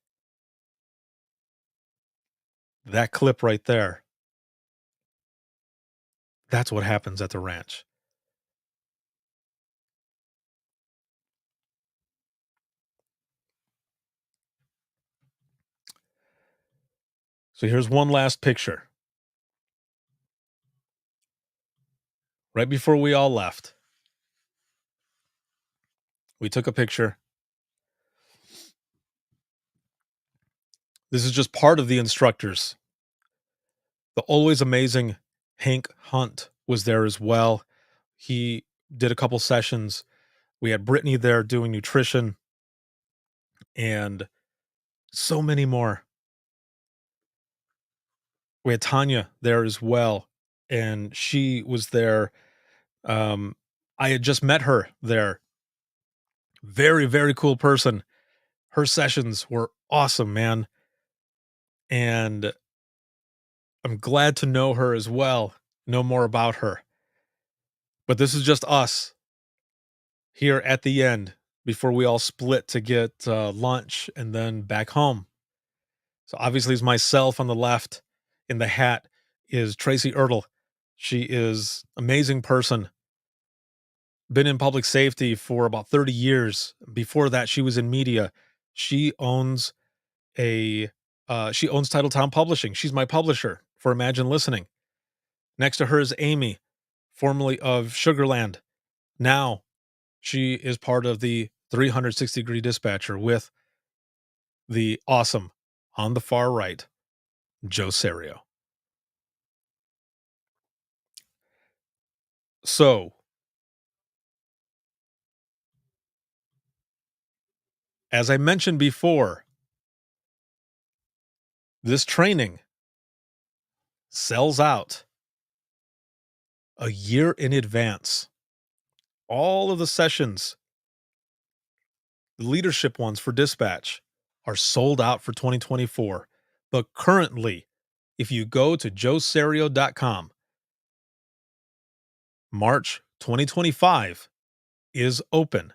That clip right there. That's what happens at the ranch. So here's one last picture. Right before we all left, we took a picture. This is just part of the instructors. The always amazing Hank Hunt was there as well. He did a couple sessions. We had Brittany there doing nutrition and so many more. We had Tanya there as well, and she was there. I had just met her there. Very, very cool person. Her sessions were awesome, man. And I'm glad to know her as well, know more about her. But this is just us here at the end before we all split to get lunch and then back home. So obviously it's myself on the left. In the hat is Tracy Ertl. She is amazing person. Been in public safety for about 30 years. Before that, she was in media. She owns Titletown Publishing. She's my publisher for Imagine Listening. Next to her is Amy, formerly of Sugarland. Now she is part of the 360 Degree Dispatcher with the awesome, on the far right, Joe Serio. So, as I mentioned before, this training sells out a year in advance. All of the sessions, the leadership ones for dispatch, are sold out for 2024. But currently, if you go to joeserio.com, March 2025 is open,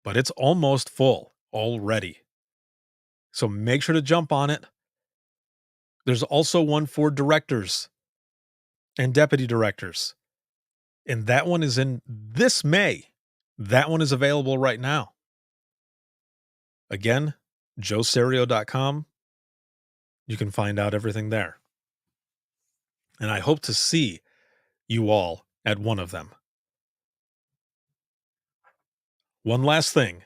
but it's almost full already. So make sure to jump on it. There's also one for directors and deputy directors. And that one is in this May. That one is available right now. Again, joeserio.com. You can find out everything there. And I hope to see you all at one of them. One last thing.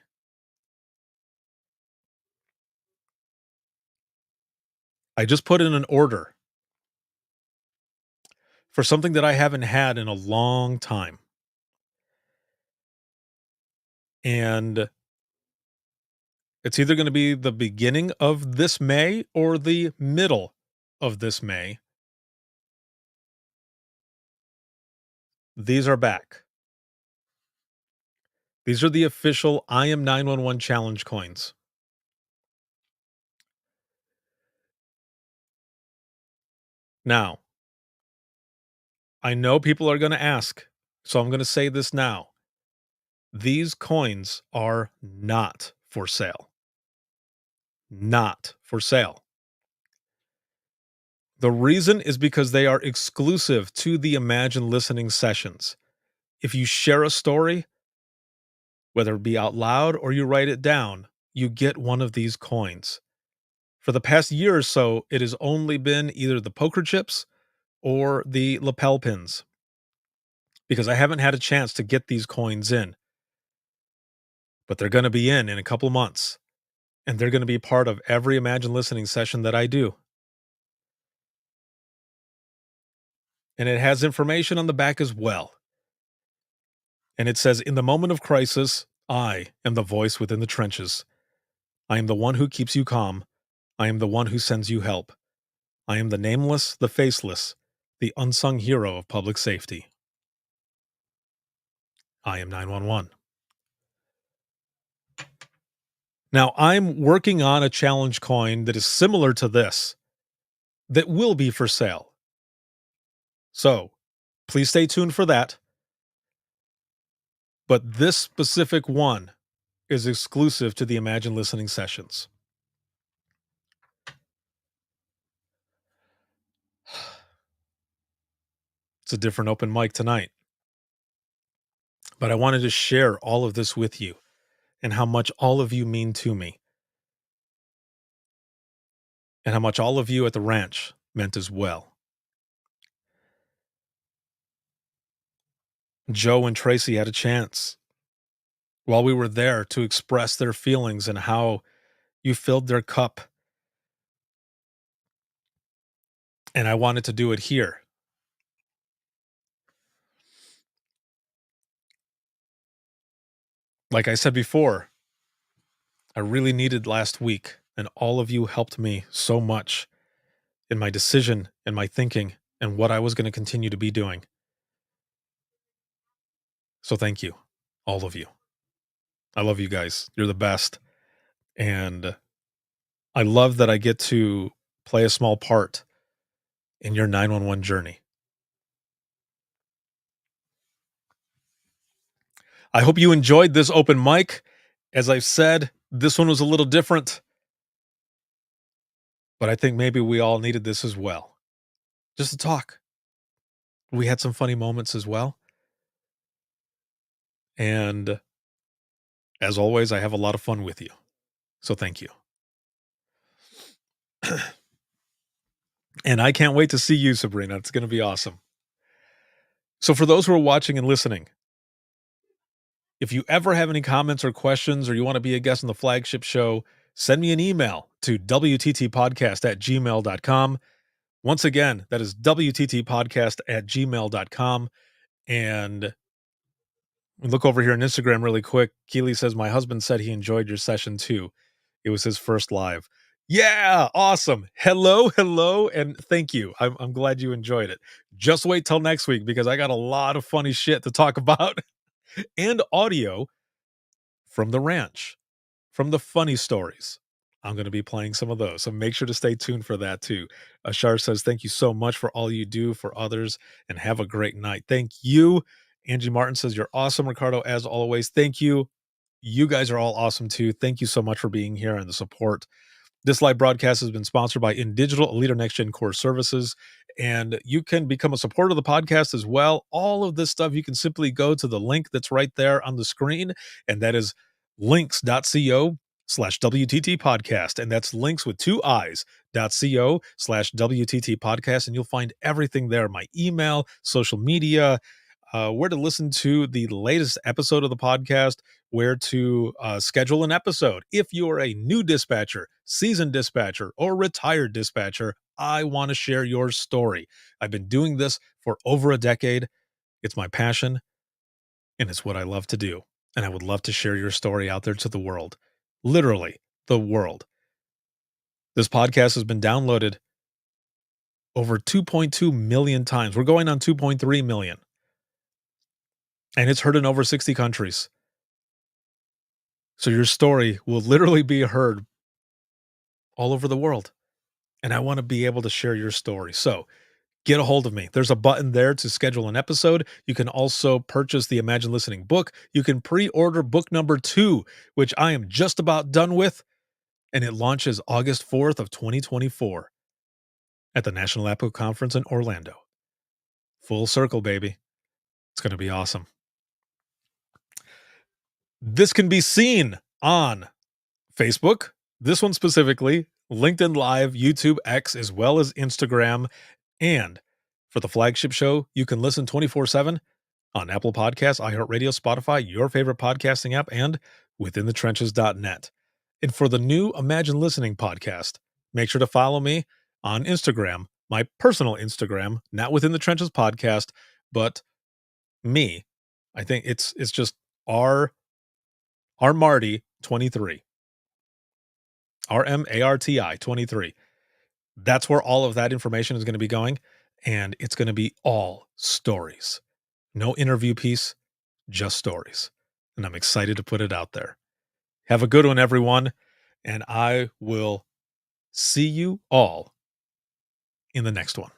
I just put in an order for something that I haven't had in a long time. And it's either going to be the beginning of this May or the middle of this May. These are back. These are the official I Am 911 challenge coins. Now, I know people are going to ask, so I'm going to say this now. These coins are not for sale. Not for sale. The reason is because they are exclusive to the Imagine Listening sessions. If you share a story, whether it be out loud or you write it down, you get one of these coins. For the past year or so, it has only been either the poker chips or the lapel pins, because I haven't had a chance to get these coins in. But they're going to be in a couple of months, and they're going to be part of every Imagine Listening session that I do. And it has information on the back as well. And it says, in the moment of crisis, I am the voice within the trenches. I am the one who keeps you calm. I am the one who sends you help. I am the nameless, the faceless, the unsung hero of public safety. I am 911. Now, I'm working on a challenge coin that is similar to this, that will be for sale. So, please stay tuned for that. But this specific one is exclusive to the Imagine Listening sessions. It's a different open mic tonight. But I wanted to share all of this with you and how much all of you mean to me. And how much all of you at the ranch meant as well. Joe and Tracy had a chance while we were there to express their feelings and how you filled their cup. And I wanted to do it here. Like I said before, I really needed last week, and all of you helped me so much in my decision and my thinking and what I was going to continue to be doing. So thank you, all of you. I love you guys. You're the best. And I love that I get to play a small part in your 911 journey. I hope you enjoyed this open mic. As I've said, this one was a little different, but I think maybe we all needed this as well. Just to talk. We had some funny moments as well. And as always, I have a lot of fun with you. So thank you. And I can't wait to see you, Sabrina. It's going to be awesome. So for those who are watching and listening, if you ever have any comments or questions, or you want to be a guest on the flagship show, send me an email to wttpodcast@gmail.com. Once again, that is wttpodcast@gmail.com. And look over here on Instagram really quick. Keely says, my husband said he enjoyed your session too. It was his first live. Yeah, awesome. Hello, and thank you. I'm glad you enjoyed it. Just wait till next week, because I got a lot of funny shit to talk about and audio from the ranch, from the funny stories. I'm going to be playing some of those, so make sure to stay tuned for that too. Ashar says, thank you so much for all you do for others, and have a great night. Thank you. Angie Martin says, you're awesome, Ricardo, as always. Thank you. You guys are all awesome too. Thank you so much for being here and the support. This live broadcast has been sponsored by InDigital, a leader Next Gen Core Services, and you can become a supporter of the podcast as well. All of this stuff, you can simply go to the link that's right there on the screen, and that is links.co/WTT podcast. And that's links with 2 I's.co/WTT podcast. And you'll find everything there, my email, social media, where to listen to the latest episode of the podcast, where to schedule an episode. If you're a new dispatcher, seasoned dispatcher, or retired dispatcher, I want to share your story. I've been doing this for over a decade. It's my passion, and it's what I love to do. And I would love to share your story out there to the world. Literally, the world. This podcast has been downloaded over 2.2 million times. We're going on 2.3 million. And it's heard in over 60 countries. So your story will literally be heard all over the world. And I want to be able to share your story. So get a hold of me. There's a button there to schedule an episode. You can also purchase the Imagine Listening book. You can pre-order book number 2, which I am just about done with. And it launches August 4th of 2024 at the National APCO Conference in Orlando. Full circle, baby. It's going to be awesome. This can be seen on Facebook, this one specifically, LinkedIn Live, YouTube, X, as well as Instagram. And for the flagship show, you can listen 24/7 on Apple Podcasts, iHeartRadio, Spotify, your favorite podcasting app, and withinthetrenches.net. And for the new Imagine Listening podcast, make sure to follow me on Instagram, my personal Instagram, not Within the Trenches podcast, but me. I think it's just R Marty 23. RMARTI 23. That's where all of that information is going to be going. And it's going to be all stories. No interview piece, just stories. And I'm excited to put it out there. Have a good one, everyone. And I will see you all in the next one.